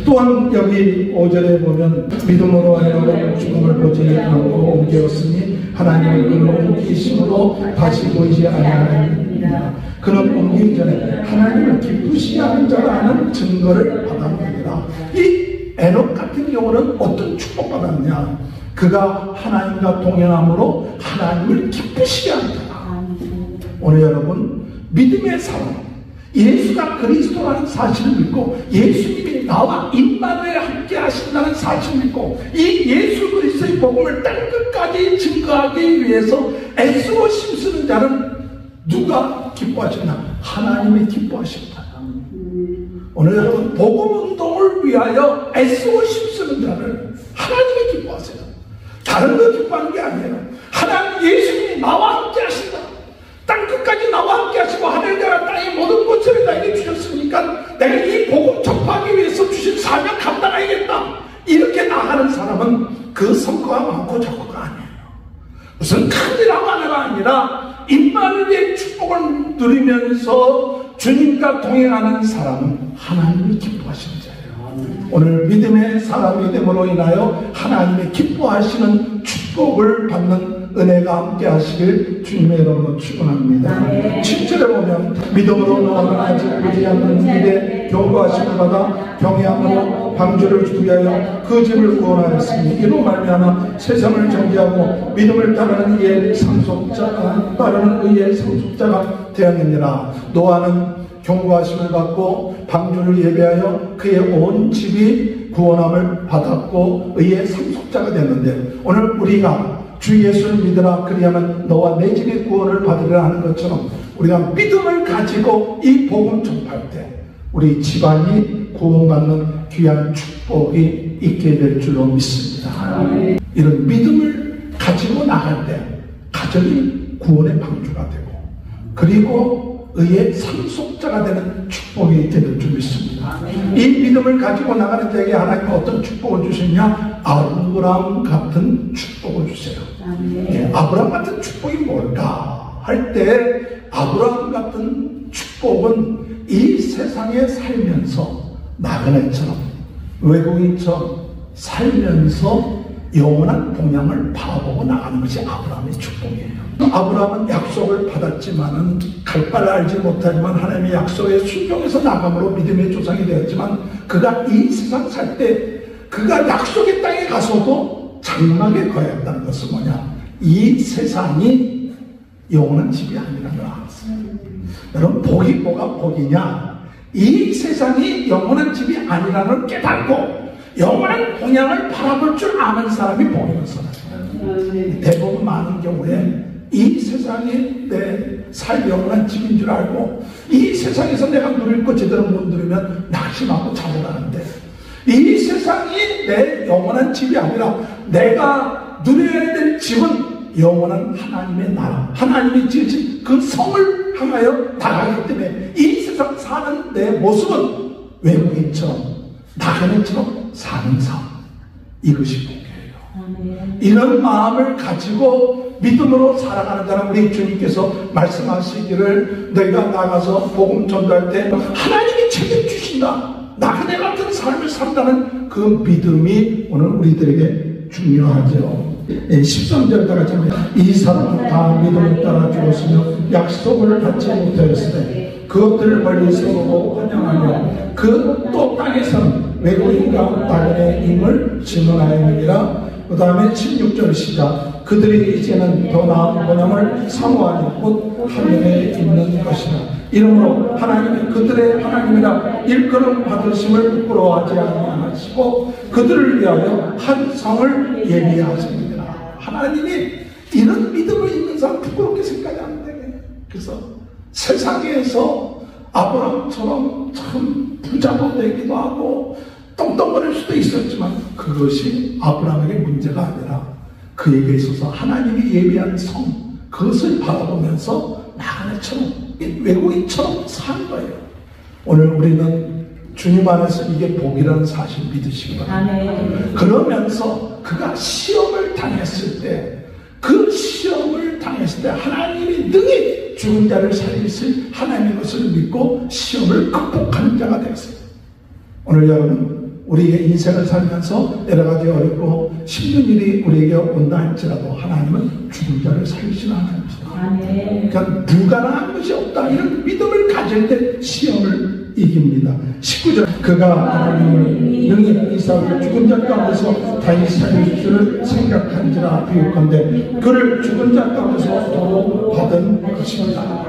또한 여기 5절에 보면 믿음으로 하여금 죽음을 보지 않고 옮겼으니 하나님의 그를 옮기심으로 다시 보이지 아니하느니라. 그는 옮기기 전에 하나님을 기쁘시게 하는 자라는 증거를 받았느니라. 이 에녹 같은 경우는 어떤 축복받았냐? 그가 하나님과 동행함으로 하나님을 기쁘시게 하는 자다. 오늘 여러분 믿음의 사람, 예수가 그리스도라는 사실을 믿고 예수님이 나와 임마누엘 함께 하신다는 사실을 믿고 이 예수 그리스도의 복음을 땅끝까지 증거하기 위해서 애쓰고 힘쓰는 자는 누가 기뻐하시나? 하나님이 기뻐하십니다. 오늘 여러분 복음운동을 위하여 애쓰고 힘쓰는 자를 하나님이 기뻐하세요. 다른 거 기뻐하는 게 아니에요. 하나님 예수님이 나와 함께 하신다. 땅끝까지 나와 함께 하시고 하늘과 땅의 모든 것을 나에게 주셨으니까 내가 이 복음 접하기 위해서 주신 사명 감당하겠다. 하는 사람은 그 성과가 많고 적고가 아니에요. 무슨 큰일하고 하나가 아니라 임마누엘의 축복을 누리면서 주님과 동행하는 사람은 하나님이 기뻐하시는 자예요. 오늘 믿음의 사람이 됨으로 인하여 하나님의 기뻐하시는 축복을 받는 은혜가 함께 하시길 주님의 이름으로 축원합니다. 7절에 보면 믿음으로 노아는 아직 보지 않는 일에 경고하심을 받아 병이함으로 방주를 주의하여 그 집을 구원하였으니 이로 말미암아 세상을 정죄하고 믿음을 따르는 의의 상속자가 되었느니라. 노아는 경고하심을 받고 방주를 예배하여 그의 온 집이 구원함을 받았고 의의 상속자가 됐는데, 오늘 우리가 주 예수를 믿으라 그리하면 너와 내 집이 구원을 받으리라 하는 것처럼 우리가 믿음을 가지고 이 복음 전파할 때 우리 집안이 구원받는 귀한 축복이 있게 될 줄로 믿습니다. 이런 믿음을 가지고 나갈 때 가정이 구원의 방주가 되고 그리고 의의 상속자가 되는 축복이 있게 될 줄 믿습니다. 이 믿음을 가지고 나가는 자에게 하나님은 어떤 축복을 주시냐? 아브라함 같은 축복을 주세요. 아브라함 같은 축복이 뭘까 할 때, 아브라함 같은 축복은 이 세상에 살면서 나그네처럼 외국인처럼 살면서 영원한 동양을 바라보고 나가는 것이 아브라함의 축복이에요. 아브라함은 약속을 받았지만은 갈 바를 알지 못하지만 하나님의 약속에 순종해서 나감으로 믿음의 조상이 되었지만, 그가 이 세상 살 때 그가 약속의 땅에 가서도 장막에 거했다는 것은 뭐냐? 이 세상이 영원한 집이 아니라는 걸 알았어요. 여러분, 복이 뭐가 복이냐? 이 세상이 영원한 집이 아니라는 걸 깨닫고 영원한 동양을 바라볼 줄 아는 사람이 복이라는 사람이에요. 대부분 많은 경우에 이 세상이 내 살 영원한 집인 줄 알고 이 세상에서 내가 누릴 것 제대로 못 누리면 낙심하고 좌절하는데, 이 세상이 내 영원한 집이 아니라 내가 누려야 될 집은 영원한 하나님의 나라, 하나님이 지으신 그 성을 향하여 나가기 때문에 이 세상 사는 내 모습은 외국인처럼 나그네처럼 사는 삶, 이것이 복이에요. 이런 마음을 가지고 믿음으로 살아가는 자는 우리 주님께서 말씀하시기를 너희가 나가서 복음 전도할 때 하나님이 책임주신다, 나그네 같은 삶을 산다는 그 믿음이 오늘 우리들에게 중요하죠. 13절 다 같이 합니다. 이 사람은 다 믿음을 따라 죽었으며 약속을 받지 못하였으되 그것들을 멀리서 보고 환영하며 그 또 땅에서는 외국인과 나그네임을 증언하였느니라. 그 다음에 16절 시작. 그들이 이제는 더 나은 번영을 사모하니 곧 하늘에 있는 것이라. 이러므로 하나님이 그들의 하나님이라 일컬음 받으심을 부끄러워하지 아니하시고 그들을 위하여 한 성을 예비하십니다. 하나님이 이런 믿음을 있는 사람 부끄럽게 생각이 안 되게. 그래서 세상에서 아브라함처럼 참 부자도 되기도 하고 떵떵거릴 수도 있었지만 그것이 아브라함에게 문제가 아니라 그에게 있어서 하나님이 예비한 성, 그것을 바라보면서 나그네처럼 외국인처럼 사는 거예요. 오늘 우리는 주님 안에서 이게 복이라는 사실 믿으시기 바랍니다. 그러면서 그가 시험을 당했을 때, 그 시험을 당했을 때 하나님이 능히 죽은 자를 살리실 하나님의 것을 믿고 시험을 극복하는 자가 되었어요. 오늘 여러분, 우리의 인생을 살면서 여러 가지 어렵고 힘든 일이 우리에게 온다 할지라도 하나님은 죽은 자를 살리시는 하나님이시다. 그러니까 불가능한 것이 없다, 이런 믿음을 가질 때 시험을 이깁니다. 19절 그가 하나님을 능히 이삭을 죽은 자 가운데서 다시 살릴 줄을 생각한지라 비유컨대 그를 죽은 자 가운데서 도로 받은 것입니다.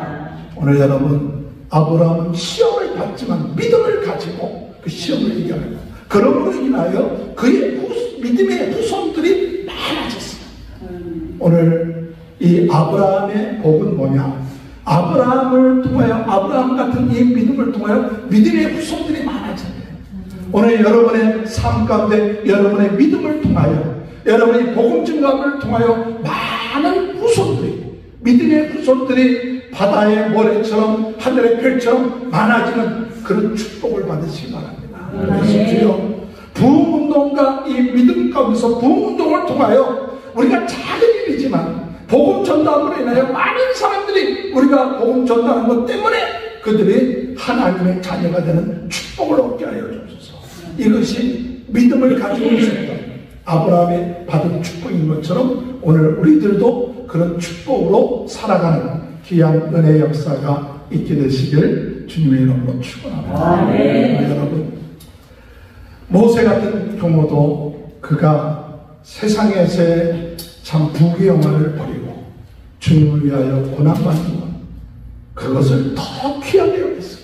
오늘 여러분, 아브라함은 시험을 받지만 믿음을 가지고 그 시험을 이겨내고 그러므로 인하여 그의 믿음의 후손들이 많아졌어요. 오늘 이 아브라함의 복은 뭐냐? 아브라함을 통하여, 아브라함 같은 이 믿음을 통하여 믿음의 후손들이 많아져요. 오늘 여러분의 삶 가운데 여러분의 믿음을 통하여, 여러분의 복음 증거함을 통하여 많은 후손들이, 믿음의 후손들이 바다의 모래처럼 하늘의 별처럼 많아지는 그런 축복을 받으시기 바랍니다. 그래서 주여 부흥 부흥운동과 이 믿음 가운데서 부흥운동을 통하여 우리가 작은 일이지만 복음 전달으로 인하여 많은 사람들이 우리가 복음 전달하는 것 때문에 그들이 하나님의 자녀가 되는 축복을 얻게 하여 주옵소서. 이것이 믿음을 가지고 있었던 아브라함이 받은 축복인 것처럼 오늘 우리들도 그런 축복으로 살아가는 귀한 은혜의 역사가 있게 되시길 주님의 이름으로 축원합니다. 여러분, 모세 같은 경우도 그가 세상에서의 참 부귀영화를 버리고 주님을 위하여 고난받는 것, 그것을 더 귀하게 여겼어요.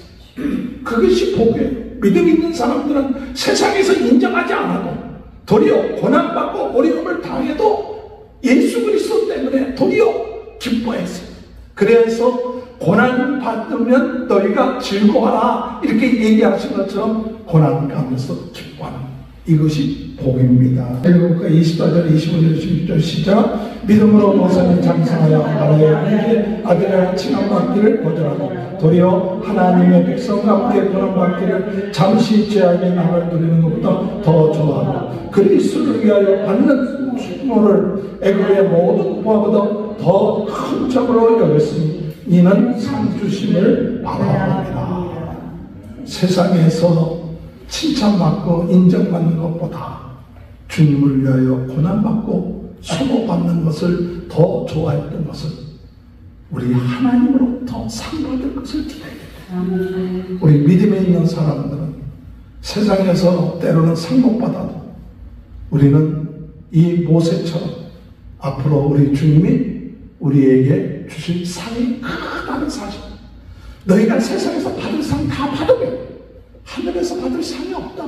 그것이 복이에요. 믿음 있는 사람들은 세상에서 인정하지 않아도 도리어 고난받고 어려움을 당해도 예수 그리스도 때문에 도리어 기뻐했어요. 그래서 고난 받으면 너희가 즐거워하라 이렇게 얘기하신 것처럼 고난 가면서 기뻐하는 이것이 복입니다. 읽어볼까? 24절 25절 26절 시작. 믿음으로 모세는 장성하여 하나님의 아들을 칭함받기를 거절하고 도리어 하나님의 백성과 함께 고난받기를 잠시 죄악의 낭을 누리는 것보다 더 좋아하고 그리스도를 위하여 받는 충모를 애굽의 모든 부하보다 더 큰 점으로 여겼으니 이는 상 주심을 바라옵니다. 세상에서 칭찬받고 인정받는 것보다 주님을 위하여 고난받고 수모받는 것을 더 좋아했던 것은 우리 하나님으로부터 상 받을 것을 기대합니다. 우리 믿음에 있는 사람들은 세상에서 때로는 상 못 받아도 우리는 이 모세처럼 앞으로 우리 주님이 우리에게 주실 상이 크다는 사실, 너희가 세상에서 받을 상 다 받으면 하늘에서 받을 상이 없다.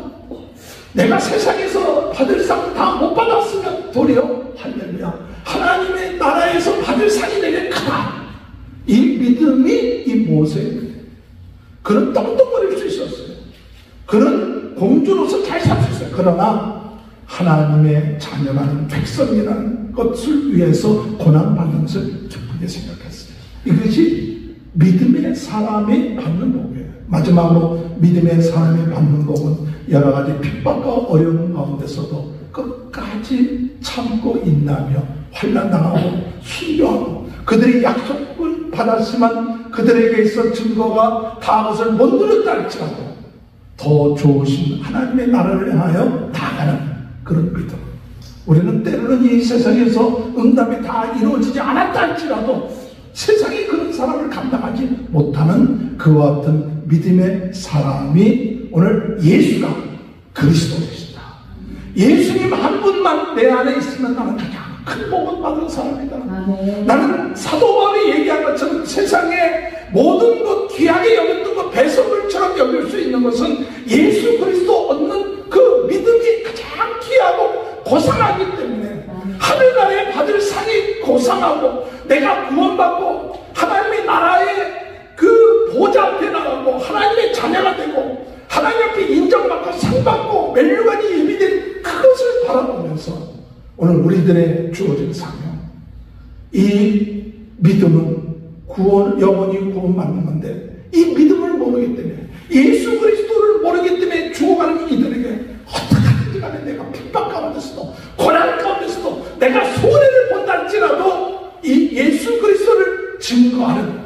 내가 세상에서 받을 상 다 못 받았으면 도리어 할렐루야 하나님의 나라에서 받을 상이 내게 크다. 이 믿음이 이 모세예요. 그는 떵떵거릴 수 있었어요. 그는 공주로서 잘 살 수 있어요. 그러나 하나님의 자녀라는 백성이라는 것을 위해서 고난받는 것을 기쁘게 생각했어요. 이것이 믿음의 사람이 받는 복이에요. 마지막으로 믿음의 사람이 받는 복은 여러 가지 핍박과 어려움 가운데서도 끝까지 참고 인내하며 환난당하고 순교하고 그들이 약속을 받았지만 그들에게 있어 증거가 다 것을 못 누렸다 할지라도 더 좋으신 하나님의 나라를 향하여 나아가는 그런 믿음. 우리는 때로는 이 세상에서 응답이 다 이루어지지 않았다 할지라도 세상이 그런 사람을 감당하지 못하는 그와 같은 믿음의 사람이 오늘 예수가 그리스도이시다. 예수님 한 분만 내 안에 있으면 나는 가장 큰 복을 받은 사람이다. 나는 사도 바울이 얘기한 것처럼 세상에 모든 것 귀하게 여겼던 것 배설물처럼 여길 수 있는 것은 예수 그리스도 얻는 그 믿음이 가장 귀하고 고상하기 때문에 하늘나라에 받을 상이 고상하고 내가 구원받고 하나님의 나라의 그 보좌 앞에 나가고 하나님의 자녀가 되고 하나님 앞에 인정받고 상받고 멸류관이 예비된 그것을 바라보면서 오늘 우리들의 주어진 사명, 이 믿음은 구원, 영원히 구원받는 건데 이 믿음을 모르기 때문에 예수 그리스도를 모르기 때문에 죽어가는 이들에게 어떻게든지 간에 내가 핍박 가운데서도 고난 가운데서도 내가 손해를 본다 할지라도 이 예수 그리스도를 증거하는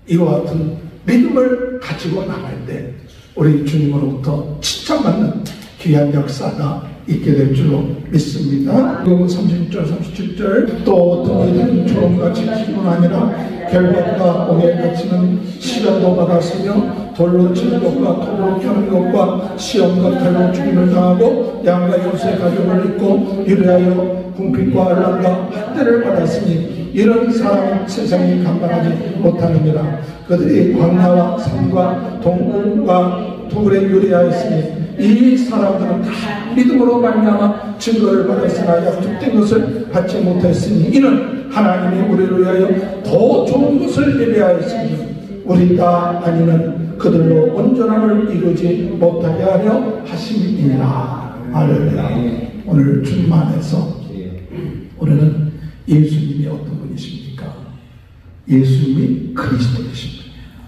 이와 같은 믿음을 가지고 나갈 때 우리 주님으로부터 칭찬받는 귀한 역사가 있게 될 줄로 믿습니다. 36절 37절 또 어떤 이들은 조롱같이 기뿐 아니라 결박과 옥에 갇히는 시련도 받았으며 돌로 치는 것과 톱으로 켜는 것과 시험과 칼로 죽임을 당하고 양과 요새 가죽을 입고 유리하여 궁핍과 알람과 학대를 받았으니 이런 사람은 세상이 감당하지 못하느니라. 그들이 광야와 산과 동굴과 돌에 유리하였으니 이 사람들은 다 믿음으로 말미암아 증거를 받았으나 약속된 것을 받지 못했으니 이는 하나님이 우리를 위하여 더 좋은 것을 예비하였으니 우리 다 아니는 그들로 온전함을 이루지 못하게 하려 하심이니라. 할렐루야. 오늘 주님 안에서 우리는 예수님이 어떤 분이십니까? 예수님이 그리스도이신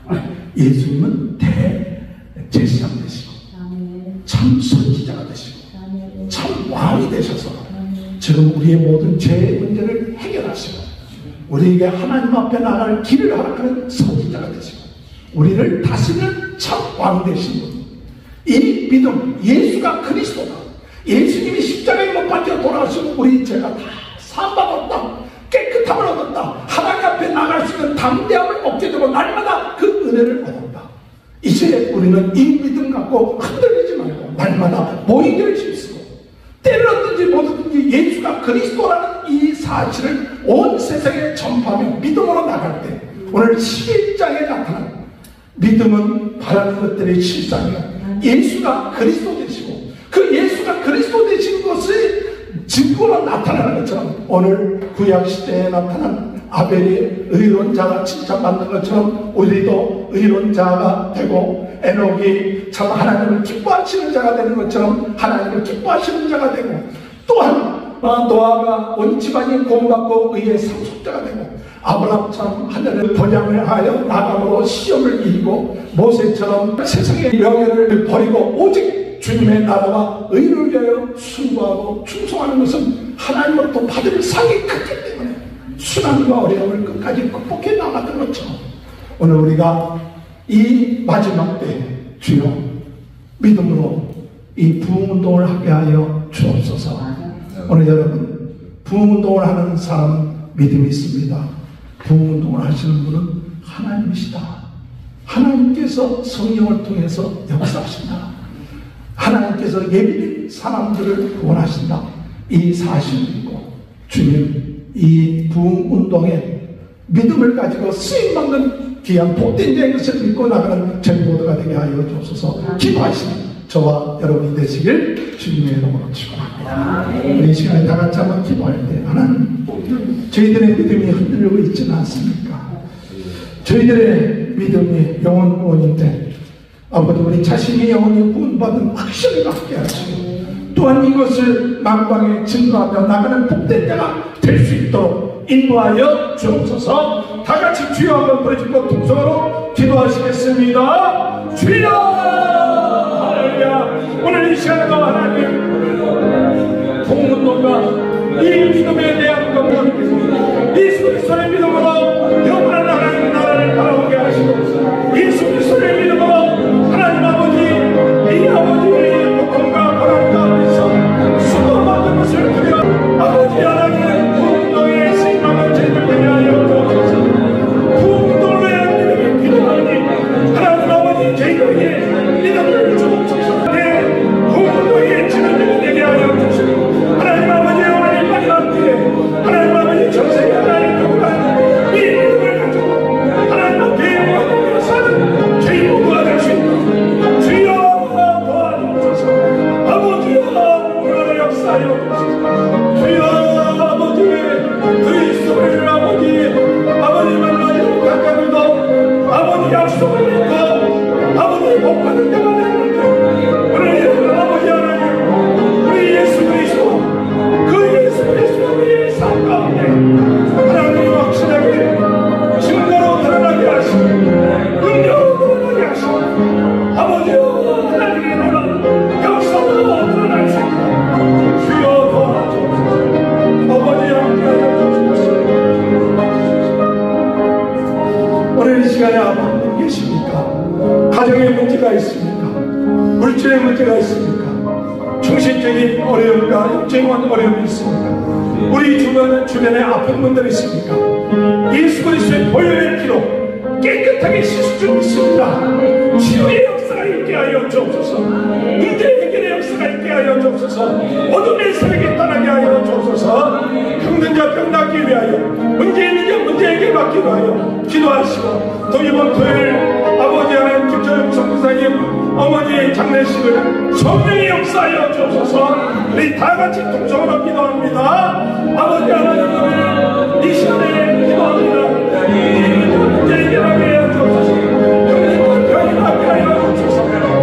분이에요. 예수님은 대제사장 되시고 참 선지자가 되시고 참 되셔서 지금 우리의 모든 죄의 문제를 해결하시고 우리에게 하나님 앞에 나갈 길을 허락하는 선지자가 되시고 우리를 다스리는 참 왕 되신 분, 이 믿음, 예수가 그리스도다, 예수님이 십자가에 못 박혀 돌아가시고 우리 죄가 다 사함받았다, 깨끗함을 얻었다, 하나님 앞에 나갈 수 있는 담대함을 얻게 되고 날마다 그 은혜를 얻었다. 이제 우리는 이 믿음 갖고 흔들리지 말고 날마다 모이기를 힘쓰고 때를 얻든지 못 얻든지 예수가 그리스도라는 이 사실을 온 세상에 전파하며 믿음으로 나갈 때 오늘 11장에 나타난 믿음은 바라는 것들의 실상이요 예수가 그리스도 되시고 그 예수가 그리스도 되신 것이 증거로 나타나는 것처럼 오늘 구약시대에 나타난 아벨이 의론자가 칭찬받는 것처럼 우리도 의론자가 되고 에녹이 참 하나님을 기뻐하시는 자가 되는 것처럼 하나님을 기뻐하시는 자가 되고 또한 노아가 온 집안이 구원받고 의의 상속자가 되고 아브라함처럼 하늘을 번양을 하여 나감으로 시험을 이기고 모세처럼 세상의 명예를 버리고 오직 주님의 나라와 의를 위하여 순고하고 충성하는 것은 하나님으로부터 받을 상이 크기 때문에 순환과 어려움을 끝까지 극복해 나갔던 것처럼 오늘 우리가 이 마지막 때 주여 믿음으로 이 부흥운동을 하게 하여 주옵소서. 오늘 여러분 부흥운동을 하는 사람은 믿음이 있습니다. 부흥운동을 하시는 분은 하나님이시다. 하나님께서 성령을 통해서 역사하신다. 하나님께서 예비된 사람들을 구원하신다. 이 사실이고 주님 이 부흥운동에 믿음을 가지고 쓰임받는 귀한 복된 자인 것을 믿고 나가는 저희 모두가 되게 하여 주옵소서. 기도하시는 저와 여러분이 되시길 주님의 이름으로 축원합니다. 우리 이 시간에 다 같이 한번 기도할 때 하나님 저희들의 믿음이 흔들리고 있지는 않습니까? 저희들의 믿음이 영원 구원인데 아버지 우리 자신이 영원히 구원받은 확신을 갖게 하시고 또한 이것을 만방에 증거하며 나가는 복된 자가 될 수 있도록 인도하여 주옵소서. 다 같이 주여 한번 부르짖고 통성으로 기도하시겠습니다. 주여 할렐루야. 오늘 이 시간에도 하나님 부흥운동과 이 믿음에 대한 건강 예수 그리스도의 믿음으로 영원한 하나님 나라를 바라보게 하시고 예수 그리스도의 믿음으로 하나님 아버지 이 아버지의 복음과 보람 가운데서 수고받는 것을 드려 아버지 하나님의 부흥운동에 승리하는 저희들 되게 하여 주옵소서. 부흥운동을 위한 믿음이 필요하니 하나님 아버지 저희들에게 믿음을 주옵소서. 내 부흥운동에 지는 되게 하여 주옵소서. 하나님 아버지 오늘 이 마지막 때에 하나님 아버지 전세계 하나님 경고하는 이 믿음을 가지고 하나님 앞에 영원히 사는 저희 모두가 될 수 있도록 주여 도와주옵소서. 아버지여 우리를 역사하여 주옵소서. 주여 아버지 그리스도를 아버지 만나요 각각들도 아버지 약속을 믿고 아버지 복받는 자가 되는데 오늘 아버지 하나님 우리 예수 그리스도 그 예수 그리스도 우리의 삶 가운데 하나님 확실하게 증거로 드러나게 하시고 능력으로 드러나게 하시고 아버지여 하나님의 나라 역사로 드러날 수 있도록 주여 도와주옵소서. 아버지 함께하여 주옵소서. 오늘 이 시간에 아버지 계십니까? 가정의 문제가 있습니까? 물질의 문제가 있습니까? 정신적인 어려움과 영적인 어려움이 있습니까? 우리 주변에 아픈 분들이 있습니까? 예수 그리스도의 보혈의 피로 깨끗하게 씻을 줄 믿습니다. 치유의 역사가 있게 하여 주옵소서. 문제 해결의 역사가 있게 하여 주옵소서. 어둠의 세력이 떠나게 하여 주옵소서. 병든 자 병 낫기 위하여 문제 있는 자 문제 해결받기 위하여 기도하시고 또 이번 토요일 아버지 하나님 김철영 성부사님 어머니의 장례식을 성령의 역사하여 주옵소서. 우리 다같이 통성으로 기도합니다. 아버지 하나님 이 시간에 기도합니다. 문제 해결하게 하여 주옵소서. 병든 자 병이 낫게 하여 주옵소서.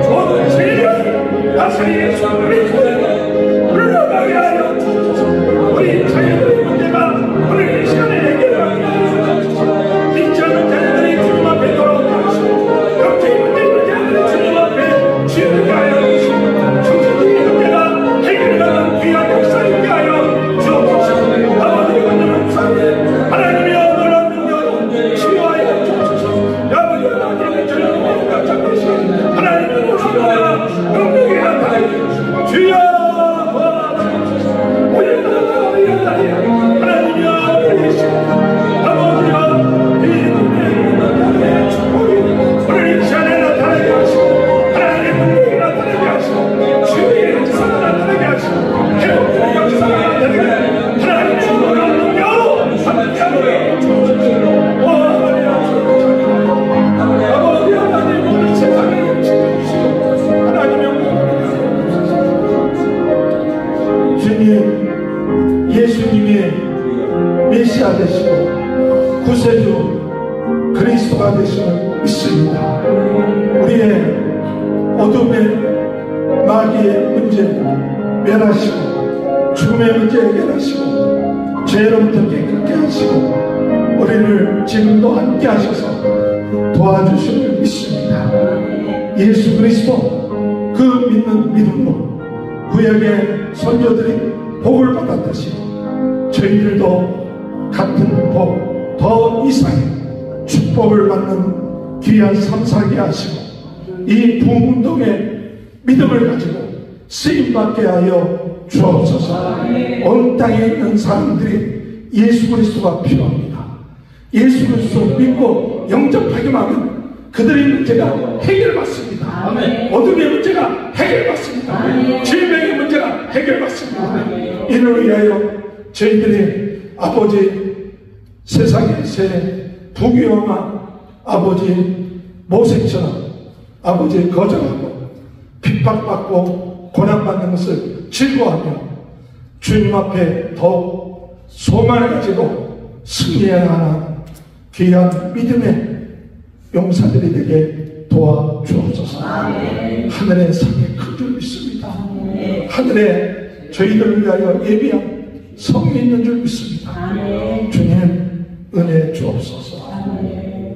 모든 진리를 다스리 예수 그리스도에 흘러가게 하여 주옵소서. 우리 자녀들의 문제가 오늘 이 시간에 해결하게 하여 주옵소서. 빈자는 자녀들이 주님 앞에 돌아오게 하시고 영적인 문제는 주님 앞에 치유하게 하여 주시고 정신적인 문제가 해결하는 귀한 역사를 메시아 되시고 구세주 그리스도가 되심을 믿습니다. 우리의 어둠의 마귀의 문제 멸하시고 죽음의 문제 해결하시고 죄로부터 깨끗게 하시고 우리를 지금도 함께 하셔서 도와주심을 믿습니다. 예수 그리스도 그 믿는 믿음으로 구약의 선조들이 복을 받았듯이 저희들도 같은 복 더 이상의 축복을 받는 귀한 삶 살게 하시고 이 부흥운동의 믿음을 가지고 쓰임받게 하여 주옵소서. 온 땅에 있는 사람들이 예수 그리스도가 필요합니다. 예수 그리스도 믿고 영접하기만 하면 그들의 문제가 해결받습니다. 어둠의 문제가 해결받습니다. 질병의 문제가 해결받습니다. 이를 위하여 저희들이 아버지 세상의 새 부귀영화 아버지 모색처럼 아버지 거절하고 핍박받고 고난받는 것을 즐거워하며 주님 앞에 더욱 소망을 가지고 승리해야 하는 귀한 믿음의 용사들이 되게 도와주옵소서. 하늘의 상이 큰 줄 믿습니다. 하늘에 저희들을 위하여 예비한 성이 있는 줄 믿습니다. 주님 은혜 주옵소서.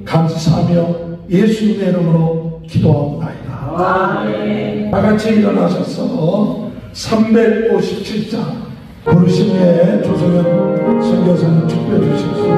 감사하며 예수님의 이름으로 기도하옵나이다. 다같이 일어나셔서 357장 부르심에 조성현 선교사님 축복해 주십시오.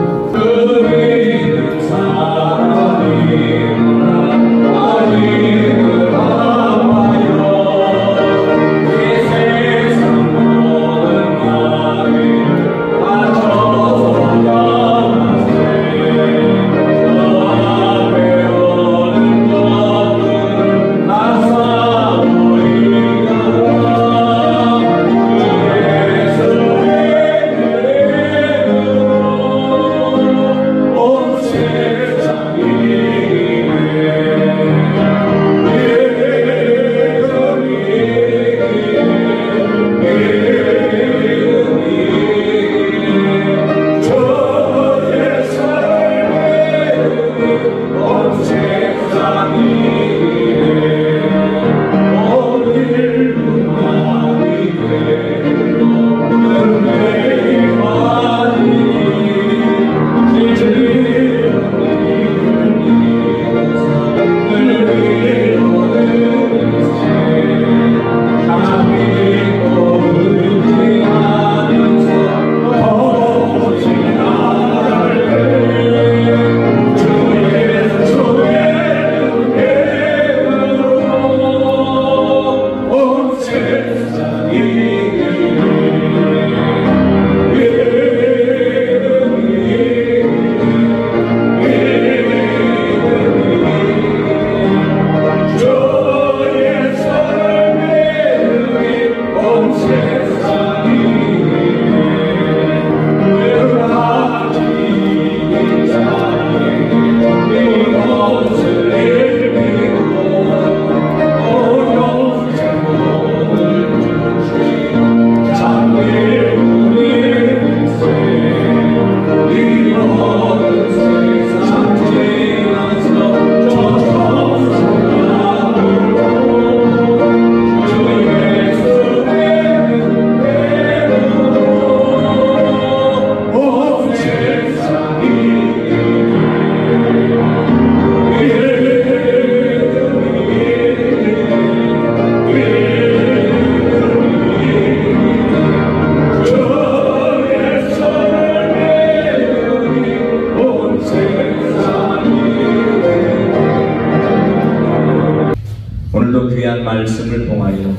말씀을 통하여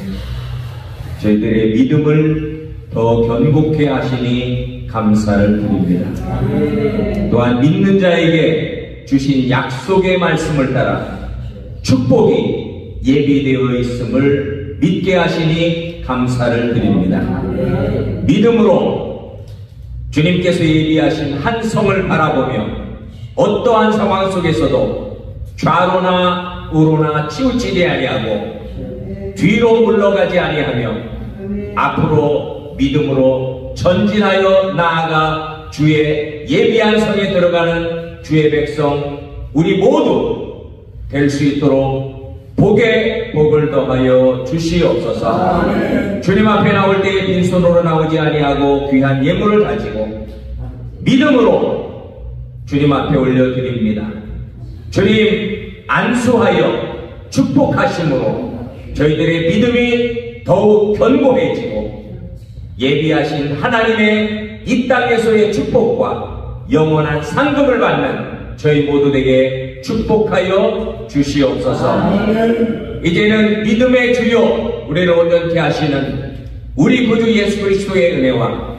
저희들의 믿음을 더 견고케 하시니 감사를 드립니다. 또한 믿는 자에게 주신 약속의 말씀을 따라 축복이 예비되어 있음을 믿게 하시니 감사를 드립니다. 믿음으로 주님께서 예비하신 한 성을 바라보며 어떠한 상황 속에서도 좌로나 우로나 치우치지 아니하고 뒤로 물러가지 아니하며 앞으로 믿음으로 전진하여 나아가 주의 예비한 성에 들어가는 주의 백성 우리 모두 될 수 있도록 복에 복을 더하여 주시옵소서. 아멘. 주님 앞에 나올 때 빈손으로 나오지 아니하고 귀한 예물을 가지고 믿음으로 주님 앞에 올려드립니다. 주님 안수하여 축복하심으로 저희들의 믿음이 더욱 견고해지고 예비하신 하나님의 이 땅에서의 축복과 영원한 상급을 받는 저희 모두에게 축복하여 주시옵소서. 이제는 믿음의 주요 우리를 온전케 하시는 우리 구주 예수 그리스도의 은혜와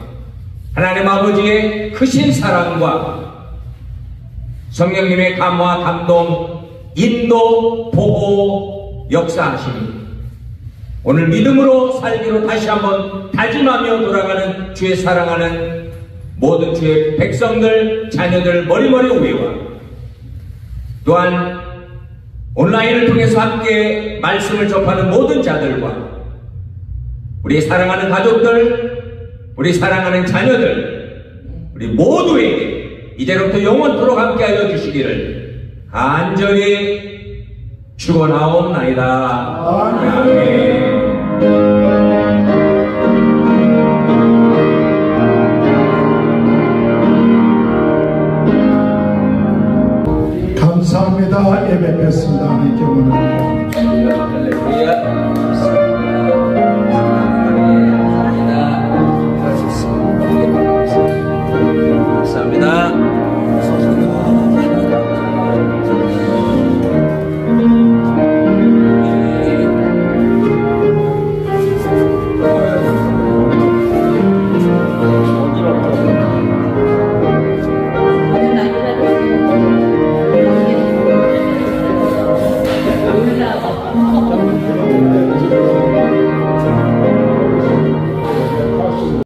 하나님 아버지의 크신 사랑과 성령님의 감화 감동 인도 보호 역사하시니 오늘 믿음으로 살기로 다시 한번 다짐하며 돌아가는 주의 사랑하는 모든 주의 백성들 자녀들 머리머리 위와 또한 온라인을 통해서 함께 말씀을 접하는 모든 자들과 우리 사랑하는 가족들, 우리 사랑하는 자녀들, 우리 모두에게 이제로부터 영원토록 함께하여 주시기를 간절히 축원하옵나이다. 아멘.